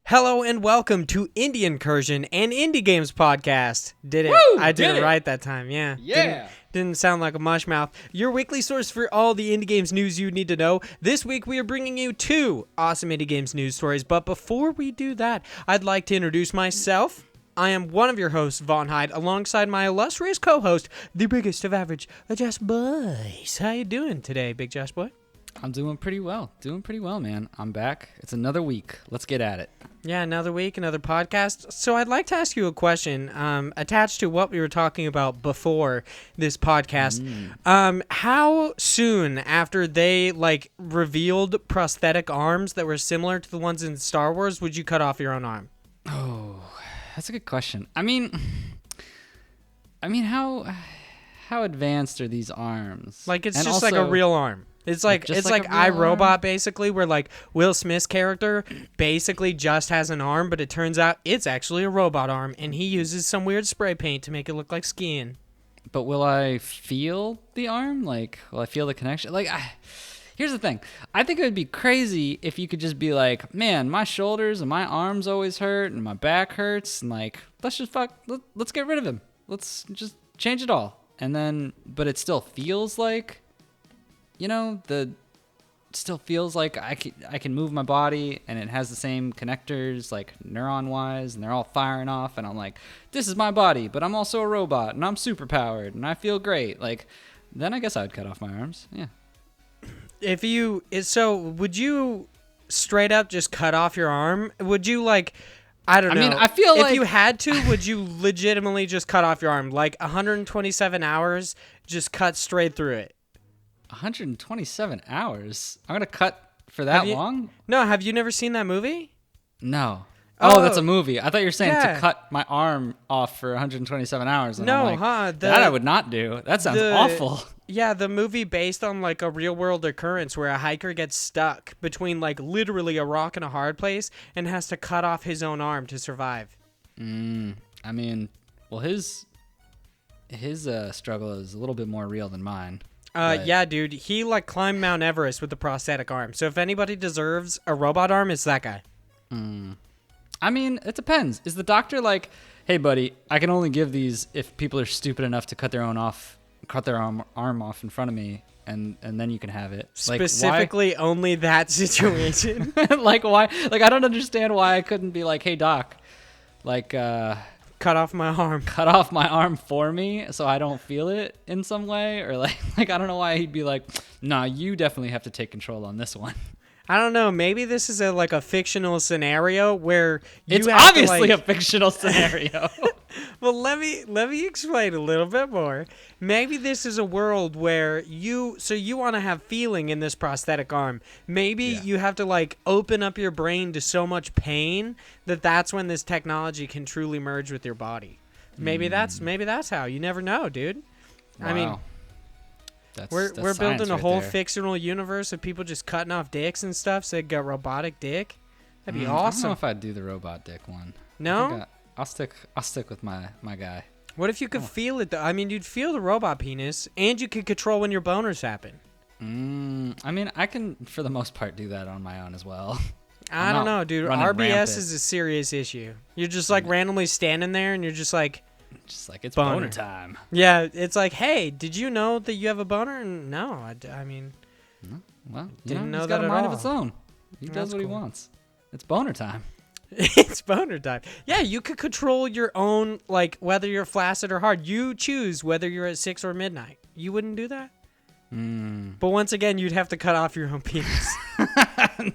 Hello and welcome to Incursion, an indie games podcast. Did it? Woo, I did it it right that time. Yeah. Yeah. Didn't sound like a mush mouth. Your weekly source for all the indie games news you need to know. This week we are bringing you 2 awesome indie games news stories. But before we do that, I'd like to introduce myself. I am one of your hosts, Vaughn Hyde, alongside my illustrious co-host, the biggest of average, Josh Boys. How you doing today, Big Josh Boy? I'm doing pretty well, man. I'm back. It's another week. Let's get at it. Yeah, another week, another podcast. So I'd like to ask you a question attached to what we were talking about before this podcast. How soon after they revealed prosthetic arms that were similar to the ones in Star Wars would you cut off your own arm? Oh, that's a good question. I mean, how advanced are these arms? Like it's and just also, like a real arm. It's like iRobot basically, where like Will Smith's character basically just has an arm, but it turns out it's actually a robot arm, and he uses some weird spray paint to make it look like skin. But will I feel the arm? Like, will I feel the connection? Here's the thing. I think it would be crazy if you could just be like, man, my shoulders and my arms always hurt and my back hurts, and like, let's get rid of him. Let's just change it all. And then, but it still feels like, still feels like I can move my body, and it has the same connectors, like neuron-wise, and they're all firing off, and I'm like, this is my body, but I'm also a robot, and I'm super-powered, and I feel great. Like, then I guess I would cut off my arms, yeah. Would you straight up just cut off your arm? Would you I don't know. I mean, I feel if you had to, would you legitimately just cut off your arm? Like 127 hours, just cut straight through it. 127 hours? I'm going to cut for that long? No, have you never seen that movie? No. Oh, that's a movie. I thought you were saying yeah. to cut my arm off for 127 hours. And no, I'm like, that I would not do. That sounds awful. Yeah, the movie based on like a real world occurrence where a hiker gets stuck between like literally a rock and a hard place and has to cut off his own arm to survive. I mean, well, his struggle is a little bit more real than mine. Yeah, dude, he climbed Mount Everest with a prosthetic arm. So if anybody deserves a robot arm, it's that guy. I mean, it depends. Is the doctor like, hey, buddy, I can only give these if people are stupid enough to cut their arm off in front of me, and then you can have it. Specifically, only that situation. Why? I don't understand why I couldn't be like, hey, doc, cut off my arm. Cut off my arm for me so I don't feel it in some way, or like I don't know why he'd be like, nah, you definitely have to take control on this one. I don't know. Maybe this is a fictional scenario where it's obviously a fictional scenario. Well, let me explain a little bit more. Maybe this is a world where you want to have feeling in this prosthetic arm. Maybe you have to open up your brain to so much pain that's when this technology can truly merge with your body. Maybe that's how. You never know, dude. Wow. I mean, we're building a whole fictional universe of people just cutting off dicks and stuff. So they got robotic dick. That'd be awesome. I don't know if I'd do the robot dick one. No, I'll stick with my guy. What if you could feel it though? I mean, you'd feel the robot penis, and you could control when your boners happen. I mean, I can for the most part do that on my own as well. I don't know, dude. RBS rampant. is a serious issue. You're just randomly standing there, and you're just like. It's boner time. Yeah, it's like, hey, did you know that you have a boner? And no, I mean, well, didn't know he's that got a at mind all. of its own. He does what he wants. It's boner time. It's boner time. Yeah, you could control your own, whether you're flaccid or hard. You choose whether you're at 6 or midnight. You wouldn't do that? But once again, you'd have to cut off your own penis.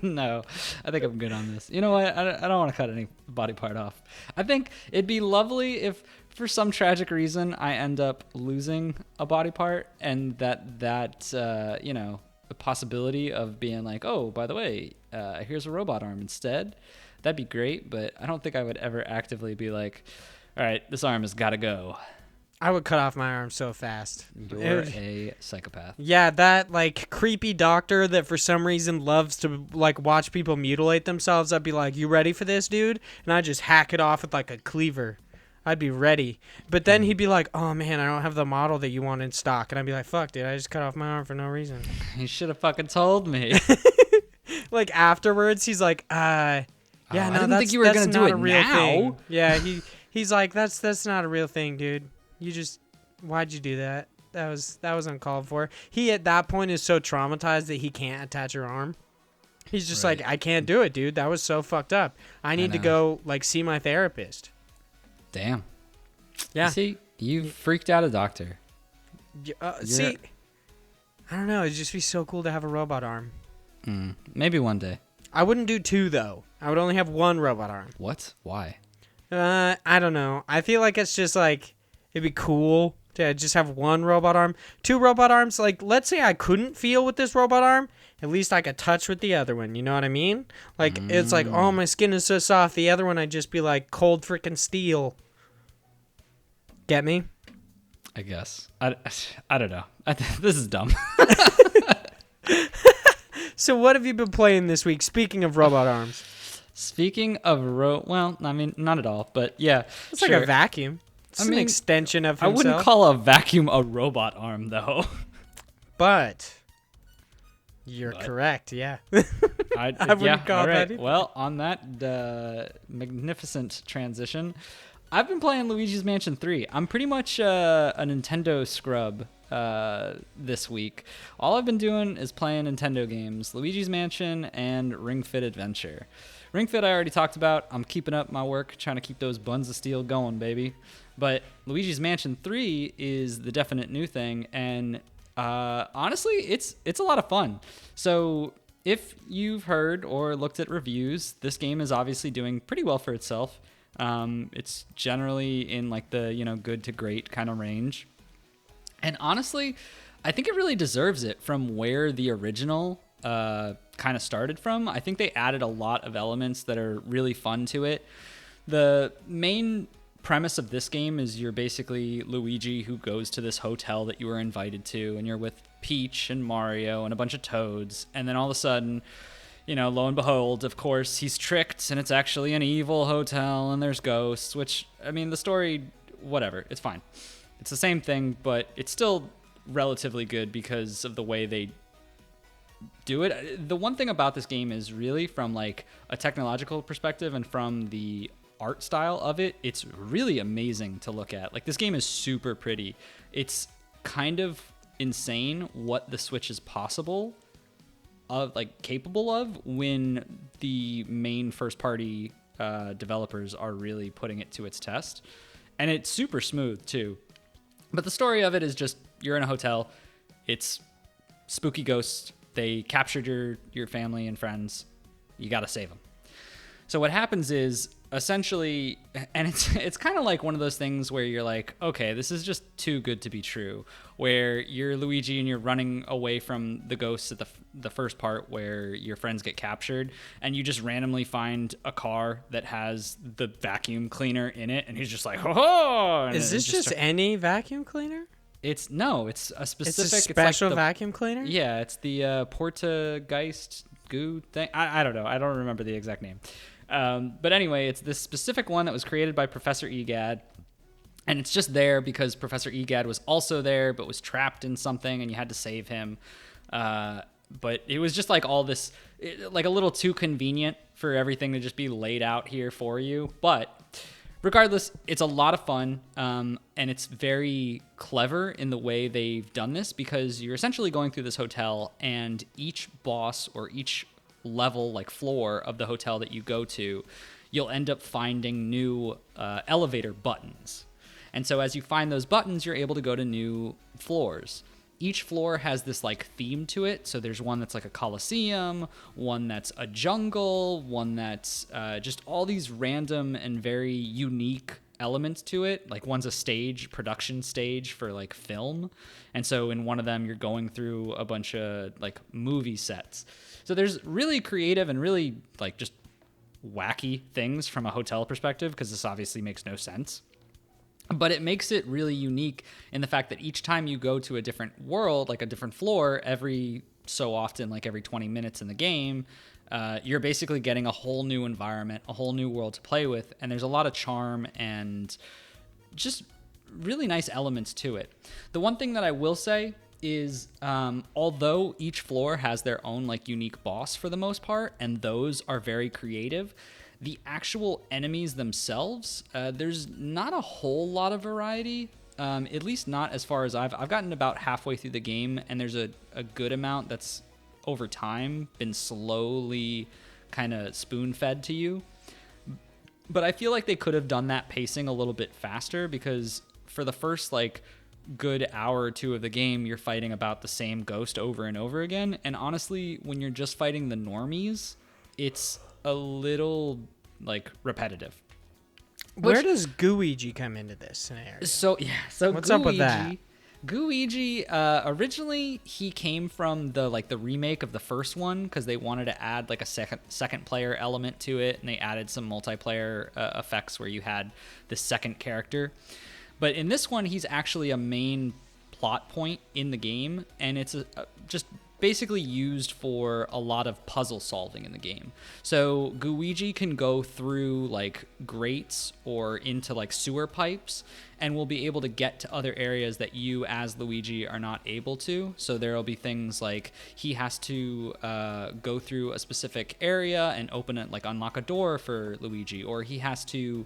No, I think I'm good on this. You know what? I don't want to cut any body part off. I think it'd be lovely if, for some tragic reason, I end up losing a body part, and that the possibility of being like, oh, by the way, here's a robot arm instead. That'd be great, but I don't think I would ever actively be like, all right, this arm has got to go. I would cut off my arm so fast. You're a psychopath. Yeah, that creepy doctor that for some reason loves to watch people mutilate themselves. I'd be like, "You ready for this, dude?" And I just hack it off with a cleaver. I'd be ready. But then he'd be like, oh, man, I don't have the model that you want in stock. And I'd be like, fuck, dude, I just cut off my arm for no reason. You should have fucking told me. Like, afterwards, he's like, yeah, no, I didn't that's, think you were that's gonna not do a it real now. thing. Yeah, he's like, that's not a real thing, dude. Why'd you do that? That was uncalled for. He, at that point, is so traumatized that he can't attach your arm. He's just like, I can't do it, dude. That was so fucked up. I need to go, like, see my therapist. Damn. Yeah. See, you freaked out a doctor. See, I don't know. It'd just be so cool to have a robot arm. Maybe one day. I wouldn't do 2, though. I would only have 1 robot arm. What? Why? I don't know. I feel like it's just, like, it'd be cool to just have 1 robot arm. 2 robot arms, like, let's say I couldn't feel with this robot arm. At least I could touch with the other one. You know what I mean? Like, it's like, oh, my skin is so soft. The other one, I'd just be like cold freaking steel. Get me? I guess. I don't know. This is dumb. So what have you been playing this week, speaking of robot arms? Speaking of well, I mean, not at all, but yeah. It's like a vacuum. It's an extension of himself. I wouldn't call a vacuum a robot arm, though. But you're correct, yeah. I wouldn't call that either. Well, on that magnificent transition, I've been playing Luigi's Mansion 3. I'm pretty much a Nintendo scrub this week. All I've been doing is playing Nintendo games, Luigi's Mansion and Ring Fit Adventure. Ring Fit I already talked about. I'm keeping up my work, trying to keep those buns of steel going, baby. But Luigi's Mansion 3 is the definite new thing, and honestly, it's a lot of fun. So if you've heard or looked at reviews, this game is obviously doing pretty well for itself. It's generally in like the, good to great kind of range. And honestly, I think it really deserves it from where the original kind of started from. I think they added a lot of elements that are really fun to it. The main premise of this game is you're basically Luigi who goes to this hotel that you were invited to, and you're with Peach and Mario and a bunch of toads. And then all of a sudden, lo and behold, of course, he's tricked, and it's actually an evil hotel, and there's ghosts, which, I mean, the story, whatever, it's fine. It's the same thing, but it's still relatively good because of the way they do it. The one thing about this game is really from, like, a technological perspective and from the art style of it, it's really amazing to look at. Like, this game is super pretty. It's kind of insane what the Switch is capable of when the main first party developers are really putting it to its test. And it's super smooth too. But the story of it is just, you're in a hotel, it's spooky ghosts, they captured your family and friends, you gotta save them. So what happens is, essentially, and it's kind of like one of those things where you're like, okay, this is just too good to be true, where you're Luigi and you're running away from the ghosts at the first part where your friends get captured, and you just randomly find a car that has the vacuum cleaner in it, and he's just like, ho! Is this just any vacuum cleaner? It's a specific... It's a special vacuum cleaner? Yeah, it's the Portageist goo thing. I don't know. I don't remember the exact name. But anyway, it's this specific one that was created by Professor Egad, and it's just there because Professor Egad was also there, but was trapped in something, and you had to save him. But it was just like all this, like a little too convenient for everything to just be laid out here for you. But regardless, it's a lot of fun, and it's very clever in the way they've done this, because you're essentially going through this hotel, and each boss or each level, like floor of the hotel that you go to, you'll end up finding new elevator buttons. And so as you find those buttons, you're able to go to new floors. Each floor has this like theme to it. So there's one that's like a coliseum, one that's a jungle, one that's just all these random and very unique elements to it. Like one's a production stage for like film. And so in one of them, you're going through a bunch of like movie sets. So there's really creative and really like just wacky things from a hotel perspective, because this obviously makes no sense. But it makes it really unique in the fact that each time you go to a different world, like a different floor, every so often, like every 20 minutes in the game, you're basically getting a whole new environment, a whole new world to play with. And there's a lot of charm and just really nice elements to it. The one thing that I will say is although each floor has their own like unique boss for the most part, and those are very creative, the actual enemies themselves, there's not a whole lot of variety, at least not as far as I've gotten about halfway through the game, and there's a good amount that's over time been slowly kind of spoon-fed to you. But I feel like they could have done that pacing a little bit faster, because for the first like good hour or two of the game, you're fighting about the same ghost over and over again. And honestly, when you're just fighting the normies, it's a little like repetitive. Where does Luigi come into this scenario? So what's up with that? Luigi, originally he came from the remake of the first one, because they wanted to add like a second player element to it, and they added some multiplayer effects where you had the second character. But in this one, he's actually a main plot point in the game, and it's just basically used for a lot of puzzle solving in the game. So Luigi can go through like grates or into like sewer pipes, and will be able to get to other areas that you as Luigi are not able to. So there'll be things like he has to go through a specific area and open it, like unlock a door for Luigi, or he has to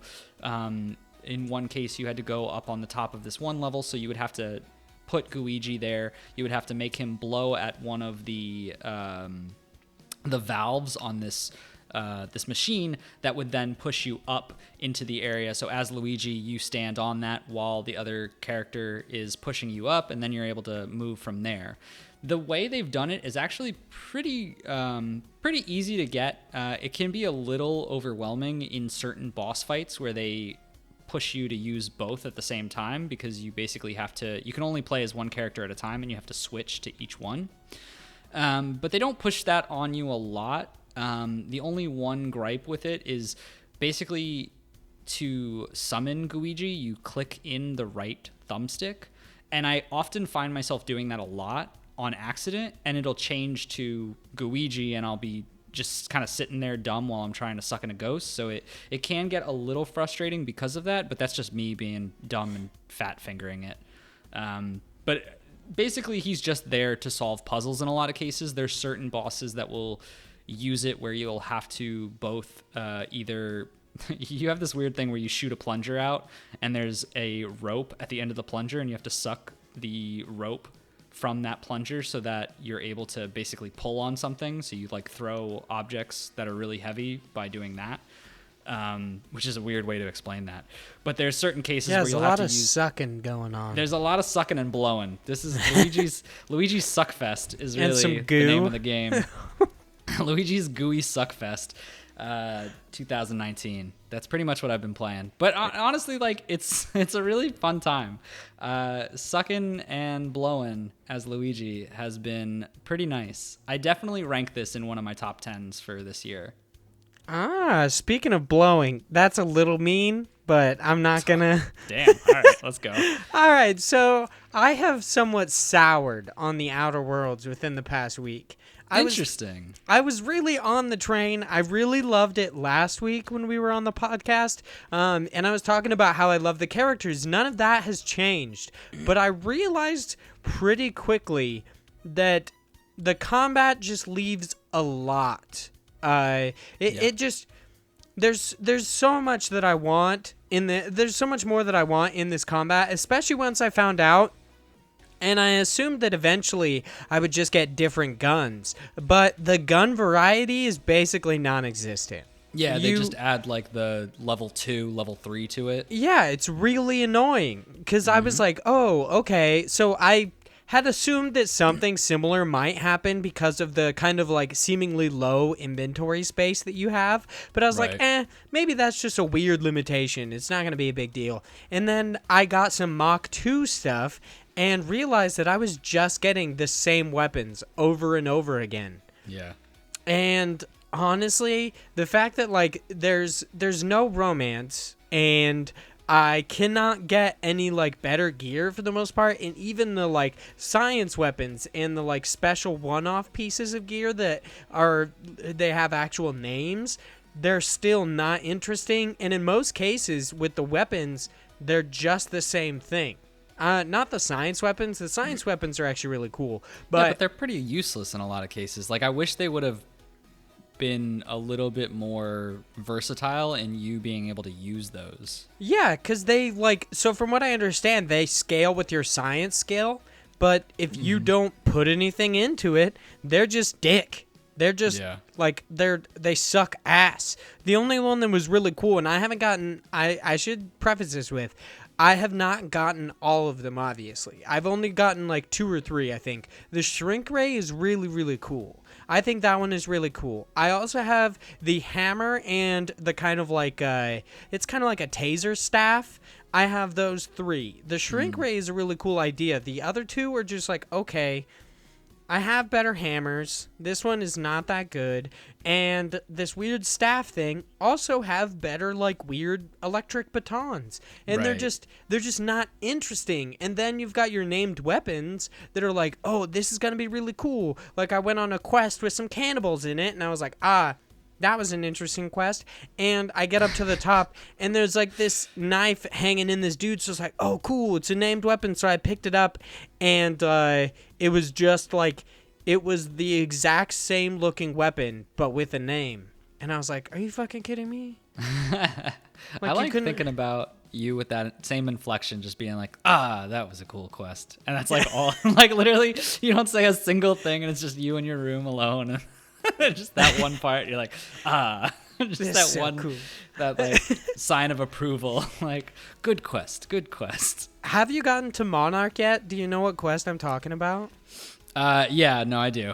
in one case you had to go up on the top of this one level, so you would have to put Luigi there. You would have to make him blow at one of the valves on this machine that would then push you up into the area. So as Luigi, you stand on that while the other character is pushing you up, and then you're able to move from there. The way they've done it is actually pretty easy to get. It can be a little overwhelming in certain boss fights where they push you to use both at the same time, because you basically you can only play as one character at a time, and you have to switch to each one. But they don't push that on you a lot. The only one gripe with it is basically to summon Luigi, you click in the right thumbstick, and I often find myself doing that a lot on accident, and it'll change to Luigi, and I'll be just kind of sitting there dumb while I'm trying to suck in a ghost. So it can get a little frustrating because of that, but that's just me being dumb and fat fingering it. But basically he's just there to solve puzzles in a lot of cases. There's certain bosses that will use it where you'll have to both either you have this weird thing where you shoot a plunger out, and there's a rope at the end of the plunger, and you have to suck the rope from that plunger so that you're able to basically pull on something. So you like throw objects that are really heavy by doing that, which is a weird way to explain that. But there's certain cases where you'll have to use... There's a lot of sucking going on. There's a lot of sucking and blowing. This is Luigi's Suckfest is really some goo. The name of the game. Luigi's Gooey Suckfest 2019. That's pretty much what I've been playing. But honestly, like it's a really fun time. Sucking and blowing as Luigi has been pretty nice. I definitely rank this in one of my top 10s for this year. Speaking of blowing, that's a little mean, but I'm not gonna... Damn. All right, let's go. All right, so I have somewhat soured on the Outer Worlds within the past week. Interesting. I was really on the train. I really loved it last week when we were on the podcast. And I was talking about how I love the characters. None of that has changed. But I realized pretty quickly that the combat just leaves a lot. It just... There's so much that I want there's so much more that I want in this combat, especially once I found out. And I assumed that eventually I would just get different guns. But the gun variety is basically non-existent. Yeah, they just add like the level 2, level 3 to it. Yeah, it's really annoying. Because I was like, oh, okay. So I had assumed that something similar might happen because of the kind of like seemingly low inventory space that you have. But I was like, maybe that's just a weird limitation. It's not going to be a big deal. And then I got some Mach 2 stuff and realized that I was just getting the same weapons over and over again. Yeah. And honestly, the fact that like there's no romance, and I cannot get any like better gear for the most part, and even the like science weapons and the like special one-off pieces of gear that they have actual names, they're still not interesting. And in most cases with the weapons, they're just the same thing. Not the science weapons. The science weapons are actually really cool, but they're pretty useless in a lot of cases. Like, I wish they would have been a little bit more versatile in you being able to use those. Yeah, because they, like, so from what I understand, they scale with your science skill, but if you don't put anything into it, they're just dick. They're just, like, they suck ass. The only one that was really cool, and I haven't gotten, I should preface this with, I have not gotten all of them, obviously. I've only gotten, like, 2 or 3, I think. The shrink ray is really, really cool. I think that one is really cool. I also have the hammer and the kind of like, it's kind of like a taser staff. I have those 3. The shrink ray is a really cool idea. The other 2 are just like, okay, I have better hammers. This one is not that good. And this weird staff thing also have better, like, weird electric batons. And they're just not interesting. And then you've got your named weapons that are like, oh, this is going to be really cool. Like, I went on a quest with some cannibals in it, and I was like, that was an interesting quest. And I get up to the top, and there's, like, this knife hanging in this dude. So it's like, oh, cool, it's a named weapon. So I picked it up, and it was just, like, it was the exact same looking weapon, but with a name. And I was like, are you fucking kidding me? Like, I like thinking about you with that same inflection, just being like, that was a cool quest. And that's, like, all, like, literally, you don't say a single thing, and it's just you in your room alone. Just that one part, you're like, just That's that so one, cool. that, like, sign of approval. Like, good quest. Have you gotten to Monarch yet? Do you know what quest I'm talking about? Yeah, no, I do.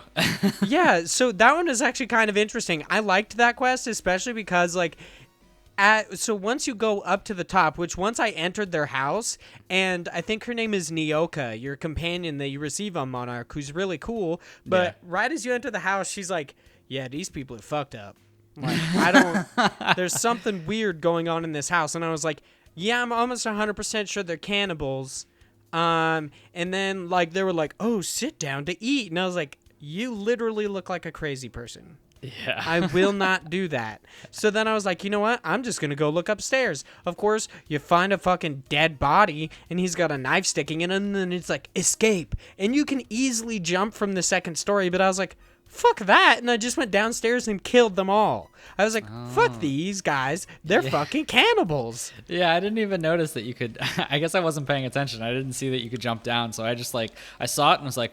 Yeah, so that one is actually kind of interesting. I liked that quest, especially because, like, so once you go up to the top, which once I entered their house, and I think her name is Nyoka, your companion that you receive on Monarch, who's really cool, but right as you enter the house, she's like, yeah, these people are fucked up. Like, there's something weird going on in this house. And I was like, yeah, I'm almost 100% sure they're cannibals. And then, like, they were like, oh, sit down to eat. And I was like, you literally look like a crazy person. Yeah. I will not do that. So then I was like, you know what? I'm just going to go look upstairs. Of course, you find a fucking dead body, and he's got a knife sticking in him, and then it's like, escape. And you can easily jump from the second story, but I was like, fuck that. And I just went downstairs and killed them all. I was like, fuck these guys. They're fucking cannibals. Yeah, I didn't even notice that you could. I guess I wasn't paying attention. I didn't see that you could jump down. So I just, like, I saw it and was like,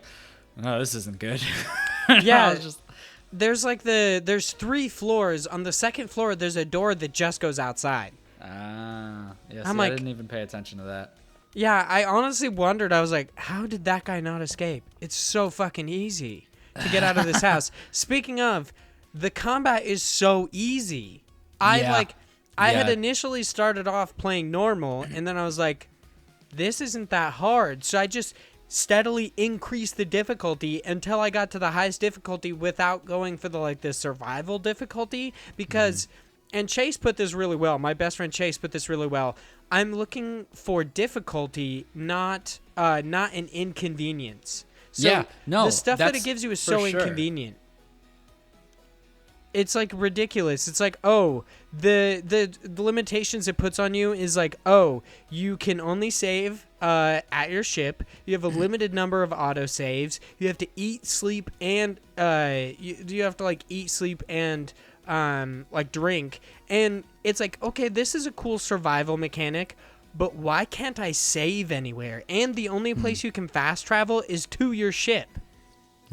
oh, this isn't good. Yeah. There's like there's 3 floors. On the second floor, there's a door that just goes outside. Yeah, I'm like, I didn't even pay attention to that. Yeah, I honestly wondered. I was like, how did that guy not escape? It's so fucking easy to get out of this house. Speaking of, the combat is so easy. I had initially started off playing normal, and then I was like, this isn't that hard. So I just steadily increased the difficulty until I got to the highest difficulty without going for the survival difficulty, because and Chase put this really well. My best friend Chase put this really well. I'm looking for difficulty, not an inconvenience. So the stuff that it gives you is so inconvenient. It's like ridiculous. It's like, oh, the limitations it puts on you is like, oh, you can only save at your ship. You have a limited number of auto saves. You have to eat, sleep, and you have to like eat, sleep, and like drink. And it's like, okay, this is a cool survival mechanic, but why can't I save anywhere? And the only place you can fast travel is to your ship.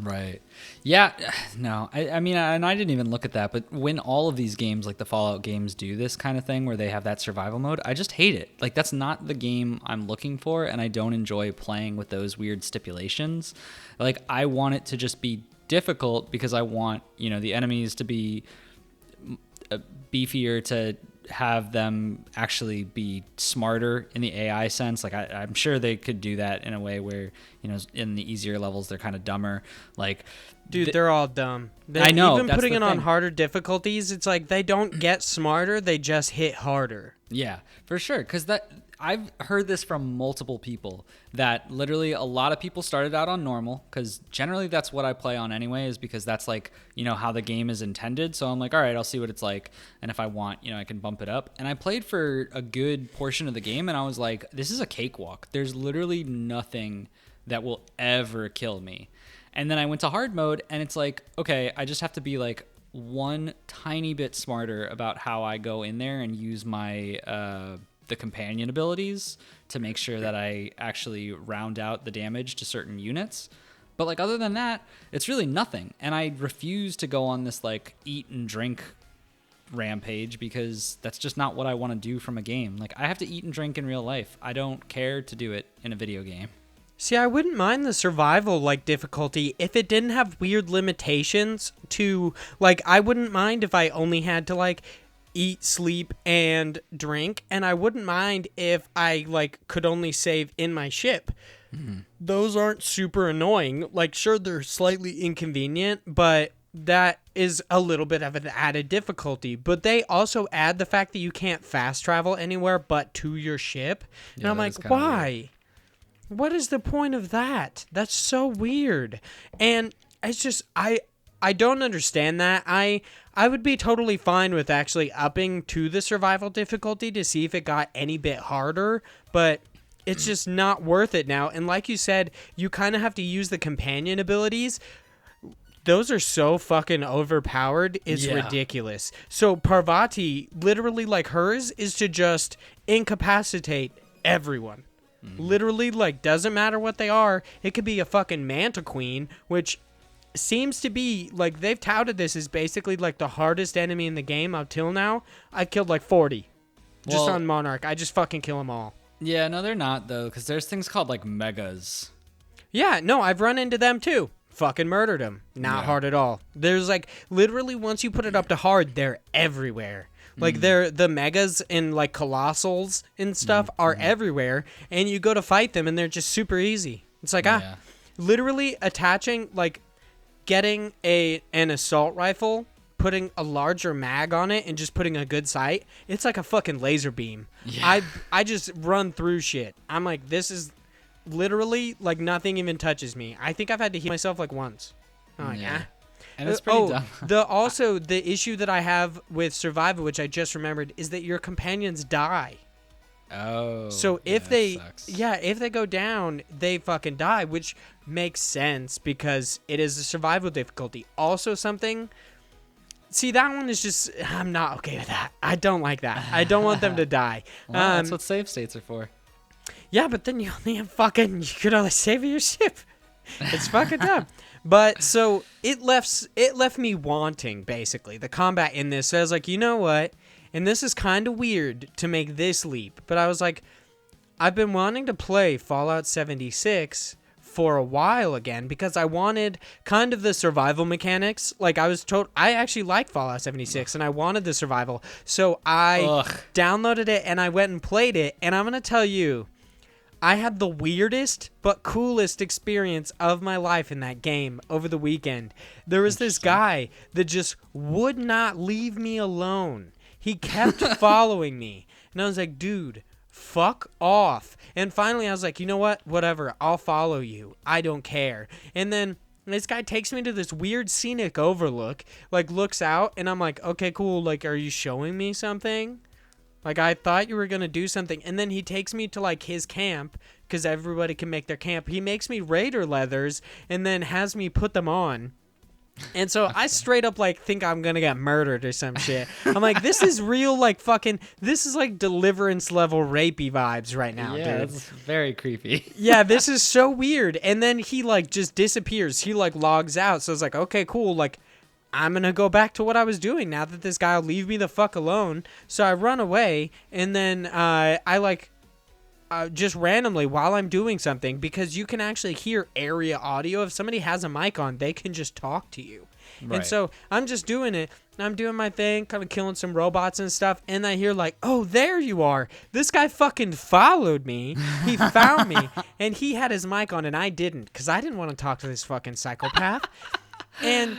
Right. Yeah. No, I mean, and I didn't even look at that, but when all of these games, like the Fallout games, do this kind of thing where they have that survival mode, I just hate it. Like, that's not the game I'm looking for, and I don't enjoy playing with those weird stipulations. Like, I want it to just be difficult because I want, the enemies to be beefier, to have them actually be smarter in the AI sense. Like, I'm sure they could do that in a way where, in the easier levels, they're kind of dumber. Like, dude, they're all dumb. I know. Even putting it on harder difficulties, it's like they don't get smarter, they just hit harder. Yeah, for sure. Because I've heard this from multiple people that literally a lot of people started out on normal, because generally that's what I play on anyway, is because that's like, how the game is intended. So I'm like, all right, I'll see what it's like. And if I want, I can bump it up. And I played for a good portion of the game and I was like, this is a cakewalk. There's literally nothing that will ever kill me. And then I went to hard mode and it's like, okay, I just have to be like one tiny bit smarter about how I go in there and use my the companion abilities to make sure that I actually round out the damage to certain units. But like other than that, it's really nothing. And I refuse to go on this like eat and drink rampage because that's just not what I want to do from a game. Like I have to eat and drink in real life. I don't care to do it in a video game. See, I wouldn't mind the survival difficulty if it didn't have weird limitations to I wouldn't mind if I only had to eat, sleep, and drink, and I wouldn't mind if I could only save in my ship. Mm-hmm. Those aren't super annoying. Sure, they're slightly inconvenient, but that is a little bit of an added difficulty. But they also add the fact that you can't fast travel anywhere but to your ship. And I'm like, why? Weird. What is the point of that? That's so weird. And it's just, I don't understand that. I would be totally fine with actually upping to the survival difficulty to see if it got any bit harder, but it's just not worth it now. And like you said, you kind of have to use the companion abilities. Those are so fucking overpowered. It's ridiculous. So Parvati, literally hers, is to just incapacitate everyone. Literally, doesn't matter what they are. It could be a fucking Manta Queen, which seems to be, they've touted this as basically, the hardest enemy in the game up till now. I killed, 40. Just on Monarch. I just fucking kill them all. Yeah, no, they're not, though, because there's things called, megas. Yeah, no, I've run into them, too. Fucking murdered them. Not hard at all. There's, literally, once you put it up to hard, they're everywhere. They're the megas and colossals and stuff are everywhere, and you go to fight them and they're just super easy. It's literally attaching getting an assault rifle, putting a larger mag on it and just putting a good sight. It's like a fucking laser beam. Yeah. I just run through shit. I'm like, this is literally nothing even touches me. I think I've had to heal myself once. I'm like, And it's pretty dumb. The issue that I have with survival, which I just remembered, is that your companions die. Oh. So if they go down, they fucking die, which makes sense because it is a survival difficulty. Also something. See, that one is just, I'm not okay with that. I don't like that. I don't want them to die. Well, that's what save states are for. Yeah, but then you only have you could only save your ship. It's fucking dumb. But so it left me wanting, basically, the combat in this. So I was like, you know what? And this is kind of weird to make this leap. But I was like, I've been wanting to play Fallout 76 for a while again because I wanted kind of the survival mechanics. I actually like Fallout 76 and I wanted the survival. So I downloaded it and I went and played it. And I'm going to tell you, I had the weirdest but coolest experience of my life in that game over the weekend. There was this guy that just would not leave me alone. He kept following me. And I was like, dude, fuck off. And finally I was like, you know what? Whatever. I'll follow you. I don't care. And then this guy takes me to this weird scenic overlook, looks out, and I'm like, okay, cool. Are you showing me something? I thought you were going to do something. And then he takes me to, his camp, because everybody can make their camp. He makes me Raider leathers, and then has me put them on. And so I straight up, think I'm going to get murdered or some shit. I'm like, this is real, this is, Deliverance level rapey vibes right now, dude. It's very creepy. Yeah, this is so weird. And then he, just disappears. He, logs out. So I was like, okay, cool, I'm going to go back to what I was doing now that this guy will leave me the fuck alone. So I run away, and then just randomly while I'm doing something, because you can actually hear area audio. If somebody has a mic on, they can just talk to you. Right. And so I'm just doing it. I'm doing my thing, kind of killing some robots and stuff, and I hear oh, there you are. This guy fucking followed me. He found me, and he had his mic on, and I didn't, because I didn't want to talk to this fucking psychopath. And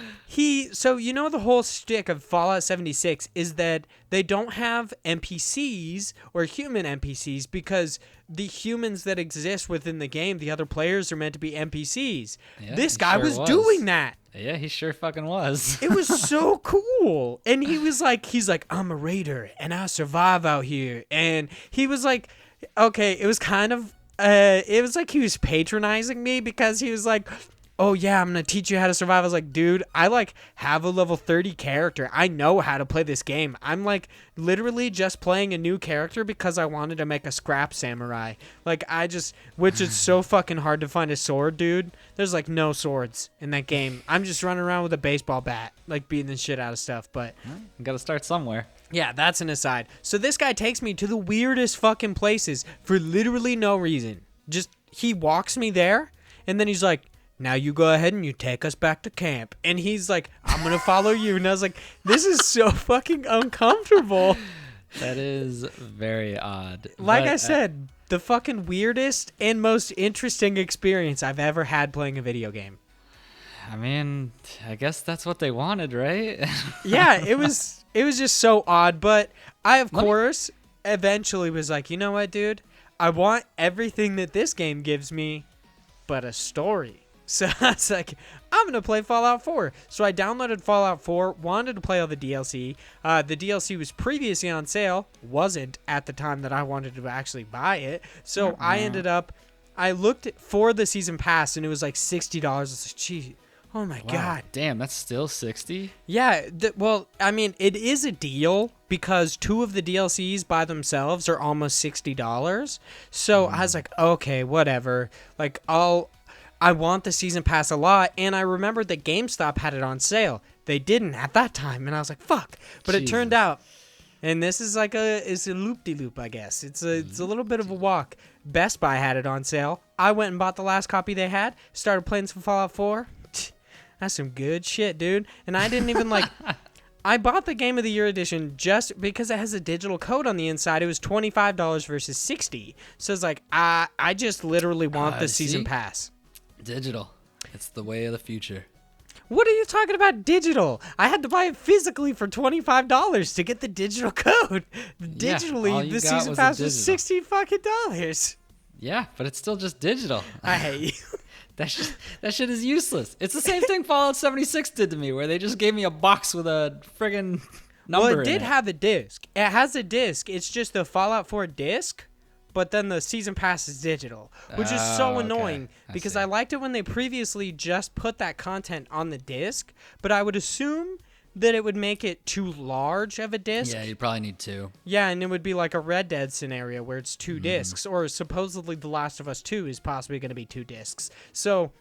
so you know the whole shtick of Fallout 76 is that they don't have NPCs or human NPCs because the humans that exist within the game, the other players, are meant to be NPCs. Yeah, This he guy sure was was. doing that. Yeah, he sure fucking was. It was so cool. And he's like, I'm a raider and I survive out here. And he was like, okay, it was kind of, it was like he was patronizing me because he was like, oh yeah, I'm gonna teach you how to survive. I was like, dude, I like have a level 30 character. I know how to play this game. I'm like literally just playing a new character because I wanted to make a scrap samurai. Like which is so fucking hard to find a sword, dude. There's like no swords in that game. I'm just running around with a baseball bat, like beating the shit out of stuff. But You gotta start somewhere. yeah, that's an aside. So this guy takes me to the weirdest fucking places for literally no reason. Just he walks me there and then he's like, now you go ahead and you take us back to camp. And he's like, I'm going to follow you. And I was like, this is so fucking uncomfortable. That is very odd. Like But, I said, the fucking weirdest and most interesting experience I've ever had playing a video game. I mean, I guess that's what they wanted, right? Yeah, it was just so odd. But I, of course, eventually was like, you know what, dude? I want everything that this game gives me, but a story. So I was like, I'm going to play Fallout 4. So I downloaded Fallout 4, wanted to play all the DLC. The DLC was previously on sale, wasn't at the time that I wanted to actually buy it. So I ended up, I looked for the season pass and it was like $60. I was like, gee, oh my God. Damn, that's still 60? Yeah, well, I mean, it is a deal because 2 of the DLCs by themselves are almost $60. So I was like, okay, whatever. Like, I want the season pass a lot, and I remembered that GameStop had it on sale. They didn't at that time, and I was like, fuck. But it turned out, and this is like it's a loop-de-loop, I guess. It's a little bit of a walk. Best Buy had it on sale. I went and bought the last copy they had, started playing some Fallout 4. That's some good shit, dude. And I didn't even like... I bought the Game of the Year edition just because it has a digital code on the inside. It was $25 versus $60. So it's like, I just literally want the season pass. Digital. It's the way of the future. What are you talking about digital? I had to buy it physically for $25 to get the digital code. Digitally, the season pass was $60 fucking dollars. Yeah, but it's still just digital. I hate you. That shit is useless. It's the same thing Fallout 76 did to me, where they just gave me a box with a friggin' number Well, it in did have a disc. It has a disc. It's just the Fallout 4 disc, but then the season pass is digital, which is so annoying because I liked it when they previously just put that content on the disc, but I would assume that it would make it too large of a disc. Yeah, you'd probably need 2. Yeah, and it would be like a Red Dead scenario where it's 2 discs, or supposedly The Last of Us 2 is possibly going to be 2 discs. So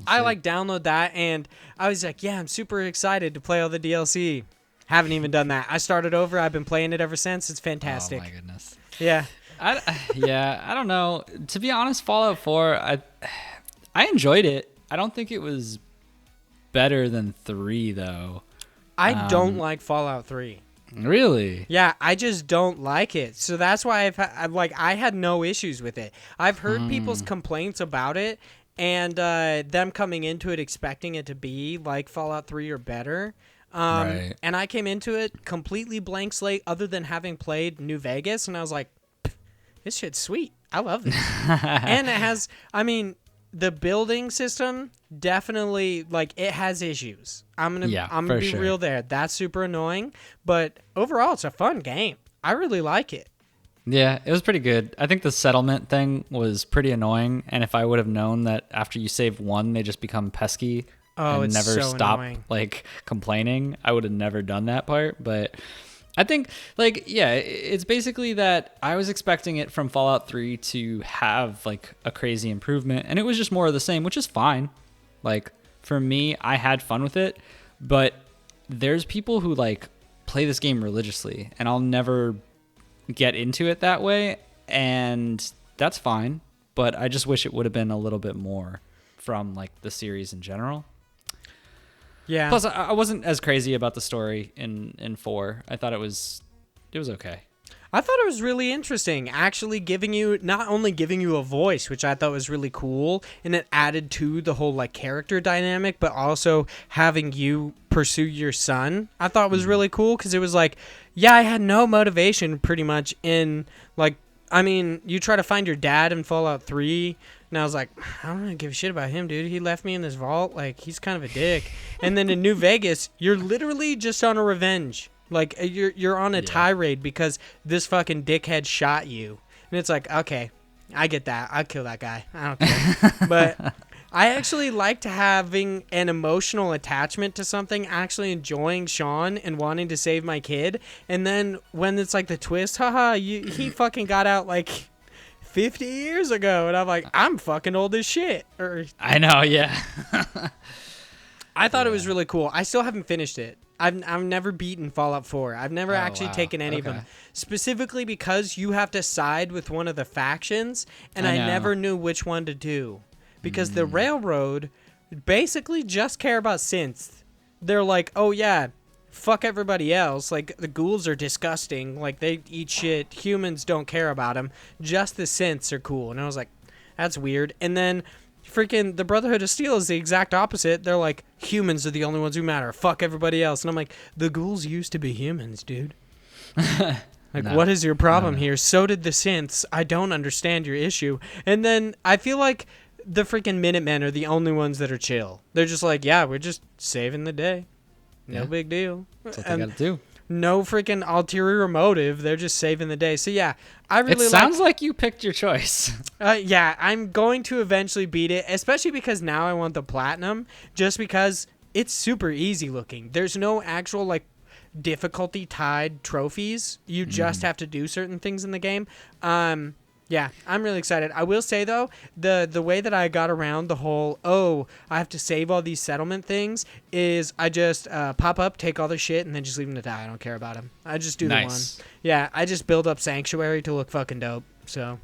I like download that, and I was like, yeah, I'm super excited to play all the DLC. Haven't even done that. I started over. I've been playing it ever since. It's fantastic. Oh my goodness. Yeah. I don't know. To be honest, Fallout 4, I enjoyed it. I don't think it was better than 3 though. I don't like Fallout 3. Really? Yeah, I just don't like it. So that's why I had no issues with it. I've heard people's complaints about it and them coming into it expecting it to be like Fallout 3 or better. Right. And I came into it completely blank slate other than having played New Vegas, and I was like, this shit's sweet. I love this. And it has, I mean, the building system definitely, like, it has issues. I'm gonna be real there. That's super annoying, but overall, it's a fun game. I really like it. Yeah, it was pretty good. I think the settlement thing was pretty annoying, and if I would have known that after you save one, they just become pesky and it's never so stop annoying. like complaining, I would have never done that part. But I think, like, yeah, it's basically that I was expecting it from Fallout 3 to have like a crazy improvement, and it was just more of the same, which is fine. Like, for me, I had fun with it, but there's people who like play this game religiously, and I'll never get into it that way, and that's fine. But I just wish it would have been a little bit more from like the series in general. Yeah. Plus, I wasn't as crazy about the story in 4. I thought it was okay. I thought it was really interesting, actually not only giving you a voice, which I thought was really cool, and it added to the whole like character dynamic, but also having you pursue your son, I thought was really cool, because it was like, yeah, I had no motivation pretty much in like, I mean, you try to find your dad in Fallout 3, and I was like, I don't really give a shit about him, dude. He left me in this vault. Like, he's kind of a dick. And then in New Vegas, you're literally just on a revenge. Like, you're on a tirade because this fucking dickhead shot you. And it's like, okay, I get that. I'll kill that guy. I don't care. But I actually liked having an emotional attachment to something, actually enjoying Sean and wanting to save my kid. And then when it's like the twist, he fucking got out like 50 years ago. And I'm like, I'm fucking old as shit. I know, yeah. I thought it was really cool. I still haven't finished it. I've never beaten Fallout 4. I've never actually taken any of them. Specifically because you have to side with one of the factions, and I never knew which one to do. Because the Railroad basically just care about synths. They're like, oh yeah, fuck everybody else. Like, the ghouls are disgusting. Like, they eat shit. Humans don't care about them. Just the synths are cool. And I was like, that's weird. And then freaking the Brotherhood of Steel is the exact opposite. They're like, humans are the only ones who matter. Fuck everybody else. And I'm like, the ghouls used to be humans, dude. Like, what is your problem here? So did the synths. I don't understand your issue. And then I feel like the freaking Minutemen are the only ones that are chill. They're just like, yeah, we're just saving the day. No big deal. That's what they gotta do. No freaking ulterior motive. They're just saving the day. So yeah, I really sounds like you picked your choice. Yeah, I'm going to eventually beat it, especially because now I want the platinum, just because it's super easy looking. There's no actual like difficulty tied trophies. You just have to do certain things in the game. Yeah, I'm really excited. I will say, though, the way that I got around the whole, I have to save all these settlement things, is I just pop up, take all their shit, and then just leave them to die. I don't care about them. I just do the one. Yeah, I just build up Sanctuary to look fucking dope. So,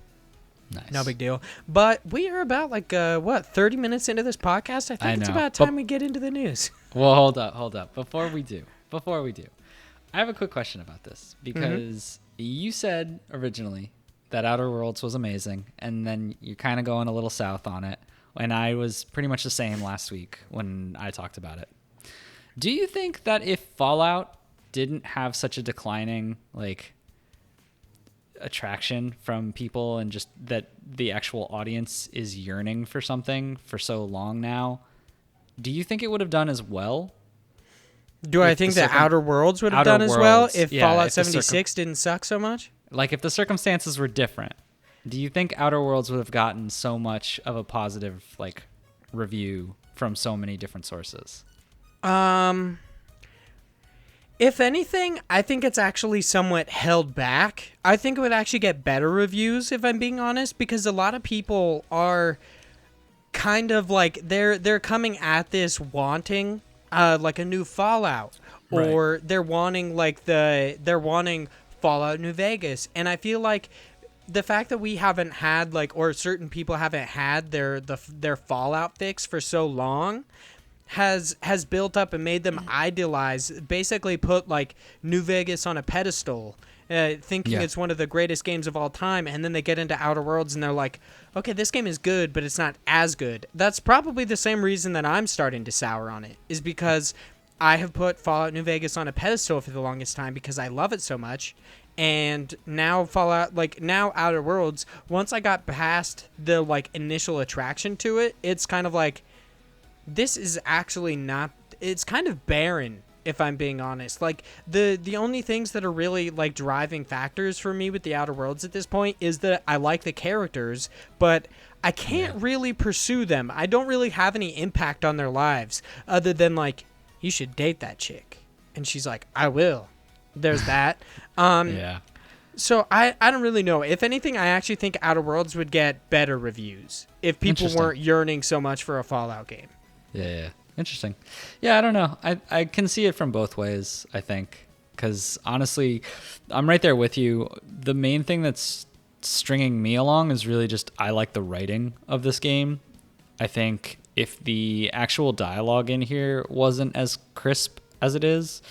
no big deal. But we are about, 30 minutes into this podcast? I think it's about time we get into the news. Well, hold up. Before we do, I have a quick question about this. Because you said originally that Outer Worlds was amazing, and then you're kind of going a little south on it, and I was pretty much the same last week when I talked about it. Do you think that if Fallout didn't have such a declining attraction from people, and just that the actual audience is yearning for something for so long now, do you think it would have done as well? Do I think that Outer Worlds would have done as well if Fallout 76 didn't suck so much? Like, if the circumstances were different, do you think Outer Worlds would have gotten so much of a positive, review from so many different sources? If anything, I think it's actually somewhat held back. I think it would actually get better reviews, if I'm being honest, because a lot of people are kind of they're coming at this wanting a new Fallout, or they're wanting Fallout New Vegas. And I feel like the fact that we haven't had or certain people haven't had their Fallout fix for so long has built up and made them idealize, basically put New Vegas on a pedestal, thinking it's one of the greatest games of all time. And then they get into Outer Worlds and they're like, okay, this game is good, but it's not as good. That's probably the same reason that I'm starting to sour on it, is because I have put Fallout New Vegas on a pedestal for the longest time because I love it so much. And now now Outer Worlds, once I got past the initial attraction to it, it's kind of this is actually not, it's kind of barren, if I'm being honest. The only things that are really driving factors for me with the Outer Worlds at this point is that I like the characters, but I can't really pursue them. I don't really have any impact on their lives other than you should date that chick. And she's like, I will. There's that. So I don't really know. If anything, I actually think Outer Worlds would get better reviews if people weren't yearning so much for a Fallout game. Yeah. Interesting. Yeah, I don't know. I can see it from both ways, I think. Because honestly, I'm right there with you. The main thing that's stringing me along is really just I like the writing of this game. I think if the actual dialogue in here wasn't as crisp as it is,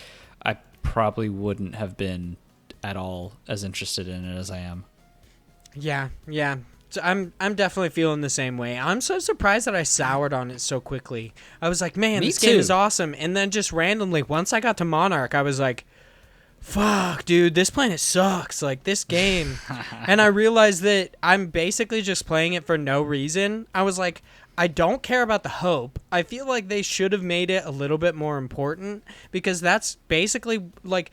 I probably wouldn't have been at all as interested in it as I am. Yeah. So I'm definitely feeling the same way. I'm so surprised that I soured on it so quickly. I was like, man, this game is awesome. And then just randomly, once I got to Monarch, I was like, fuck, dude, this planet sucks. Like, this game. And I realized that I'm basically just playing it for no reason. I was like, I don't care about the hope. I feel like they should have made it a little bit more important, because that's basically, like,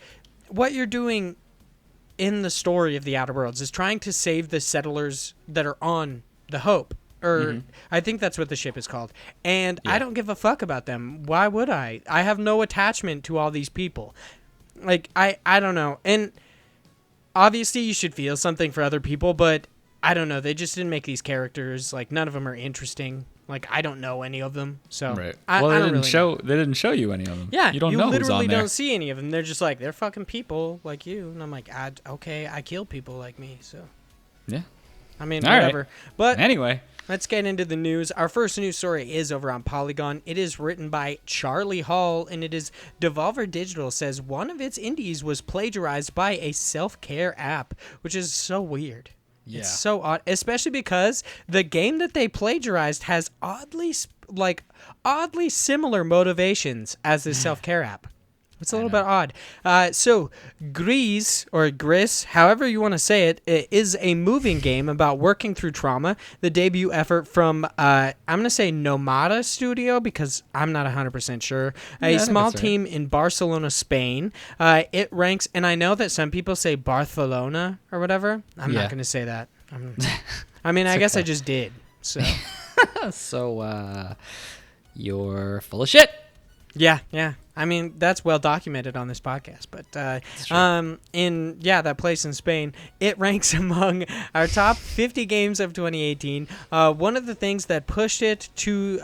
what you're doing in the story of the Outer Worlds is trying to save the settlers that are on the Hope, or I think that's what the ship is called. And I don't give a fuck about them. Why would I? I have no attachment to all these people. Like, I don't know. And obviously you should feel something for other people, but I don't know. They just didn't make these characters, like, none of them are interesting. Like, I don't know any of them, so right. I they don't didn't really show. know. They didn't show you any of them. Yeah, you don't know who's literally on there. don't see any of them. They're just like, they're fucking people like you, and I'm like, okay, I kill people like me, so Yeah. I mean, All whatever. right. But anyway, let's get into the news. Our first news story is over on Polygon. It is written by Charlie Hall, and it is Devolver Digital says one of its indies was plagiarized by a self-care app, which is so weird. Yeah. It's so odd, especially because the game that they plagiarized has oddly similar motivations as the self-care app. It's a little bit odd. So Gris, or Gris, however you want to say it, is a moving game about working through trauma. The debut effort from, I'm going to say Nomada Studio, because I'm not 100% sure. A small team in Barcelona, Spain. It ranks, and I know that some people say Barcelona or whatever. I'm not going to say that. I mean, I guess I just did. So, so you're full of shit. Yeah. I mean, that's well documented on this podcast. But that place in Spain, it ranks among our top 50 games of 2018. One of the things that pushed it to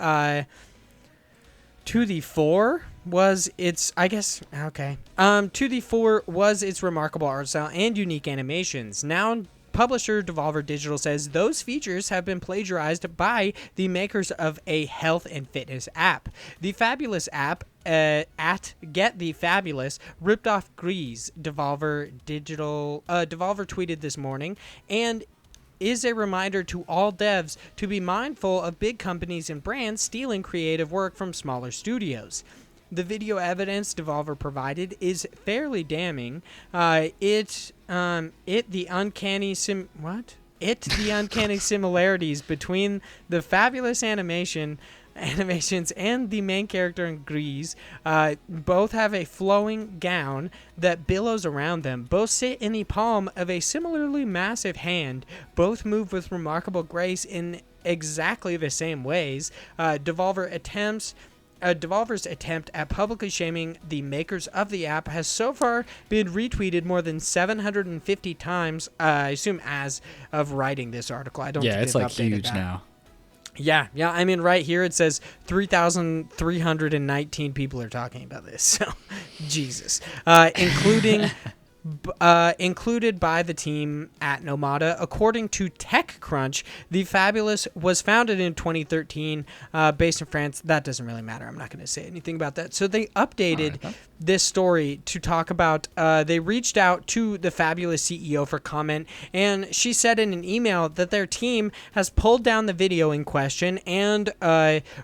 the fore was its, I guess, okay. To the fore was its remarkable art style and unique animations. Now, publisher Devolver Digital says those features have been plagiarized by the makers of a health and fitness app. The Fabulous app, at Get the Fabulous, ripped off Gris, Devolver tweeted this morning, and is a reminder to all devs to be mindful of big companies and brands stealing creative work from smaller studios. The video evidence Devolver provided is fairly damning. The uncanny similarities between the Fabulous animations and the main character in Gris. Both have a flowing gown that billows around them. Both sit in the palm of a similarly massive hand. Both move with remarkable grace in exactly the same ways. Devolver's attempt at publicly shaming the makers of the app has so far been retweeted more than 750 times. I assume as of writing this article. I don't think it's they've like updated huge that. now. Yeah. I mean, right here it says 3,319 people are talking about this. So, Jesus, included by the team at Nomada. According to TechCrunch, the Fabulous was founded in 2013, based in France. That doesn't really matter. I'm not going to say anything about that. So they updated this story to talk about, they reached out to the Fabulous CEO for comment, and she said in an email that their team has pulled down the video in question, and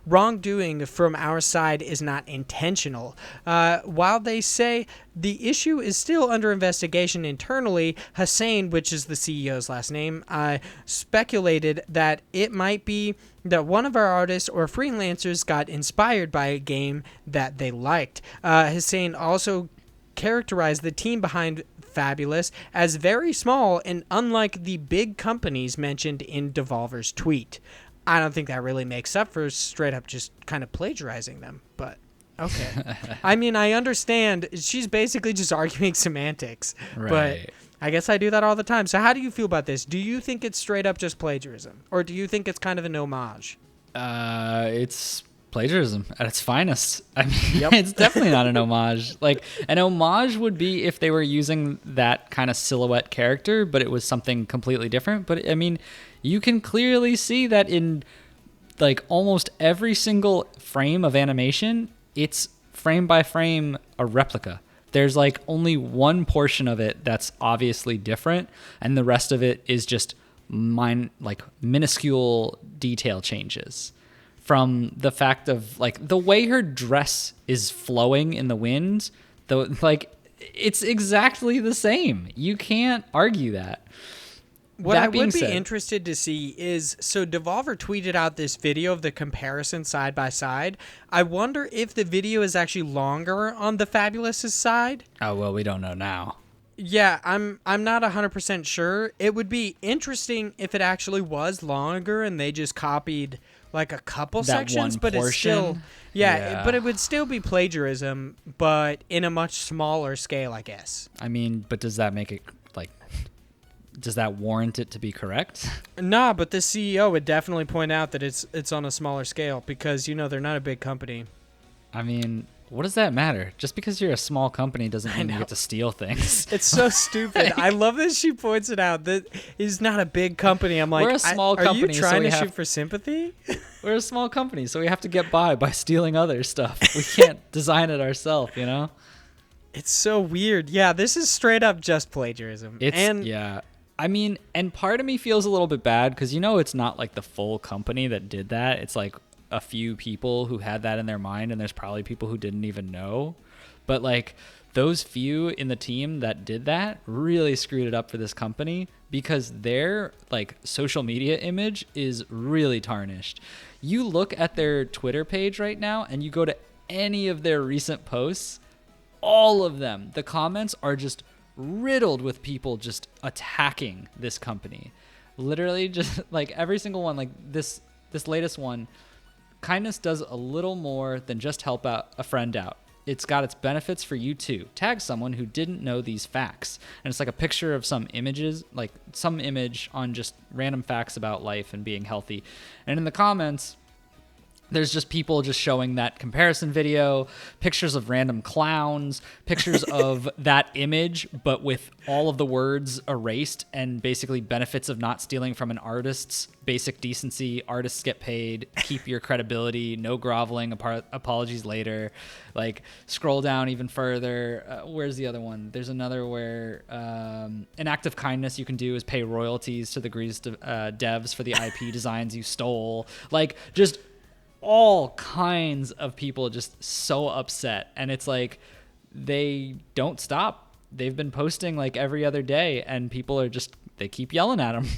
wrongdoing from our side is not intentional. While they say the issue is still under investigation internally, Hussein, which is the CEO's last name, speculated that it might be that one of our artists or freelancers got inspired by a game that they liked. Hussein also characterized the team behind Fabulous as very small and unlike the big companies mentioned in Devolver's tweet. I don't think that really makes up for straight up just kind of plagiarizing them, but okay. I mean, I understand. She's basically just arguing semantics, but I guess I do that all the time. So how do you feel about this? Do you think it's straight up just plagiarism, or do you think it's kind of an homage? It's plagiarism at its finest. I mean, it's definitely not an homage. Like, an homage would be if they were using that kind of silhouette character, but it was something completely different. But I mean, you can clearly see that in like almost every single frame of animation, it's frame by frame a replica. there's like only one portion of it that's obviously different, and the rest of it is just minuscule detail changes. From the fact of like the way her dress is flowing in the wind, though, like it's exactly the same. You can't argue that. What I would be interested to see is, so Devolver tweeted out this video of the comparison side by side. I wonder if the video is actually longer on the Fabulous's side. Oh, well, we don't know now. Yeah, I'm not 100% sure. It would be interesting if it actually was longer and they just copied like a couple that sections, but portion. It's still but it would still be plagiarism, but in a much smaller scale, I guess. I mean, but does that make it like, does that warrant it to be correct? Nah, but the CEO would definitely point out that it's on a smaller scale because, you know, they're not a big company. I mean, what does that matter? Just because you're a small company doesn't mean you get to steal things. It's so stupid. I love that she points it out. That is not a big company. I'm like, we're a small company. Are you trying to shoot for sympathy? We're a small company, so we have to get by stealing other stuff. We can't design it ourselves, you know? It's so weird. Yeah, this is straight up just plagiarism. Yeah. I mean, and part of me feels a little bit bad because, you know, it's not like the full company that did that. It's like a few people who had that in their mind, and there's probably people who didn't even know. But like those few in the team that did that really screwed it up for this company because their like social media image is really tarnished. You look at their Twitter page right now and you go to any of their recent posts, all of them, the comments are just riddled with people just attacking this company. Literally just like every single one, like this latest one. Kindness does a little more than just help out a friend out. It's got its benefits for you too. Tag someone who didn't know these facts. And it's like a picture of some images, like some image on just random facts about life and being healthy. And in the comments, there's just people just showing that comparison video, pictures of random clowns, pictures of that image, but with all of the words erased, and basically benefits of not stealing from an artist's basic decency. Artists get paid, keep your credibility, no groveling, apologies later. Like scroll down even further. Where's the other one? There's another where an act of kindness you can do is pay royalties to the Grease devs for the IP designs you stole. Like just all kinds of people just so upset, and it's like they don't stop. They've been posting like every other day, and people are just, they keep yelling at them.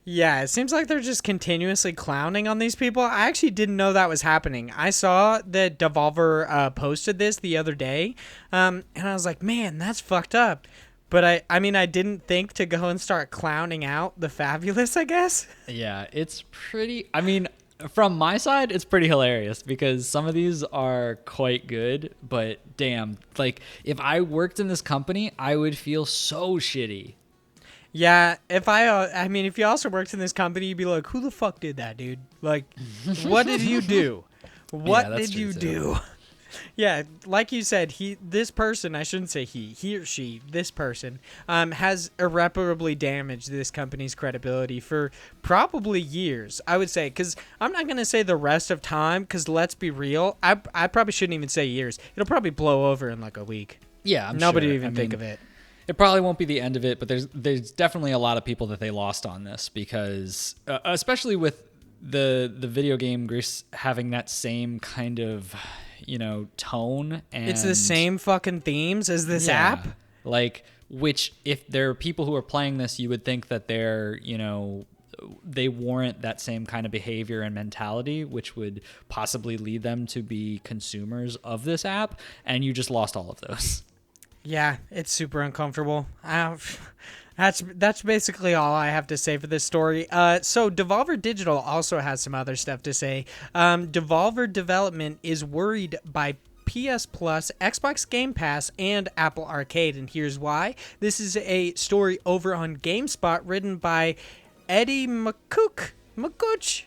Yeah, it seems like they're just continuously clowning on these people. I actually didn't know that was happening. I saw that Devolver posted this the other day, and I was like, man, that's fucked up. But I mean, I didn't think to go and start clowning out the Fabulous, I guess. Yeah, it's pretty, I mean, from my side, it's pretty hilarious because some of these are quite good, but damn, like if I worked in this company, I would feel so shitty. Yeah, if you also worked in this company, you'd be like, who the fuck did that, dude? Like, what did you do? What did you do? Yeah, like you said, this person or she, this person, has irreparably damaged this company's credibility for probably years, I would say, because I'm not going to say the rest of time, because let's be real, I probably shouldn't even say years. It'll probably blow over in like a week. Yeah, Nobody sure. even think of it. It probably won't be the end of it, but there's definitely a lot of people that they lost on this because, especially with the video game Grease having that same kind of, you know, tone, and it's the same fucking themes as this app. Like, which if there are people who are playing this, you would think that they're, you know, they warrant that same kind of behavior and mentality, which would possibly lead them to be consumers of this app, and you just lost all of those. Yeah, it's super uncomfortable. That's basically all I have to say for this story. So Devolver Digital also has some other stuff to say. Devolver Development is worried by PS Plus, Xbox Game Pass, and Apple Arcade, and here's why. This is a story over on GameSpot written by Eddie McCooch,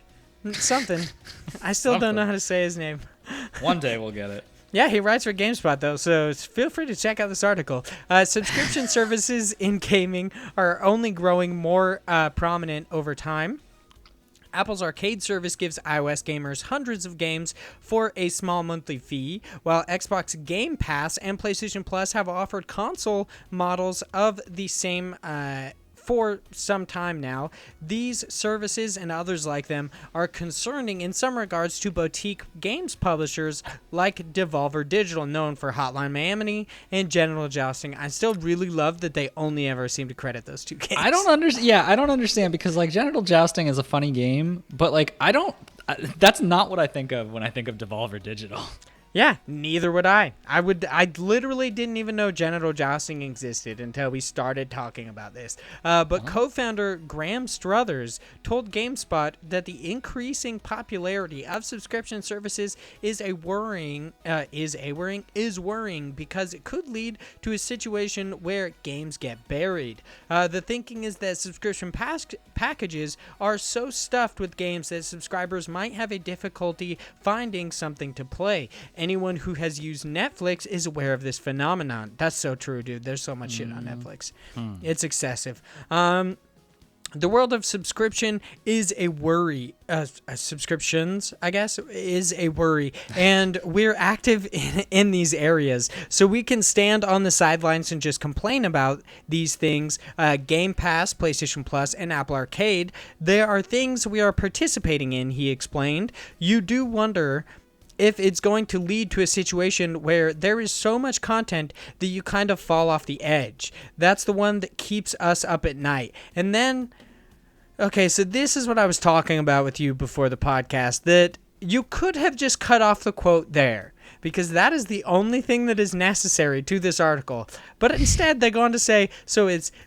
something. I still don't know how to say his name. One day we'll get it. Yeah, he writes for GameSpot, though, so feel free to check out this article. Subscription services in gaming are only growing more prominent over time. Apple's arcade service gives iOS gamers hundreds of games for a small monthly fee, while Xbox Game Pass and PlayStation Plus have offered console models of the same for some time now. These services and others like them are concerning in some regards to boutique games publishers like Devolver Digital, known for Hotline Miami and Genital Jousting. I still really love that they only ever seem to credit those two games. I don't understand. Yeah, I don't understand because like Genital Jousting is a funny game, but like that's not what I think of when I think of Devolver Digital. Yeah, neither would I. I literally didn't even know genital jousting existed until we started talking about this. But co-founder Graham Struthers told GameSpot that the increasing popularity of subscription services is worrying because it could lead to a situation where games get buried. The thinking is that subscription packages are so stuffed with games that subscribers might have a difficulty finding something to play. Anyone who has used Netflix is aware of this phenomenon. That's so true, dude. There's so much shit on Netflix. It's excessive. The world of subscription is a worry. Subscriptions, I guess, is a worry. And we're active in these areas. So we can stand on the sidelines and just complain about these things. Game Pass, PlayStation Plus, and Apple Arcade. There are things we are participating in, he explained. You do wonder if it's going to lead to a situation where there is so much content that you kind of fall off the edge. That's the one that keeps us up at night. And then, okay, so this is what I was talking about with you before the podcast, that you could have just cut off the quote there, because that is the only thing that is necessary to this article. But instead, they go on to say,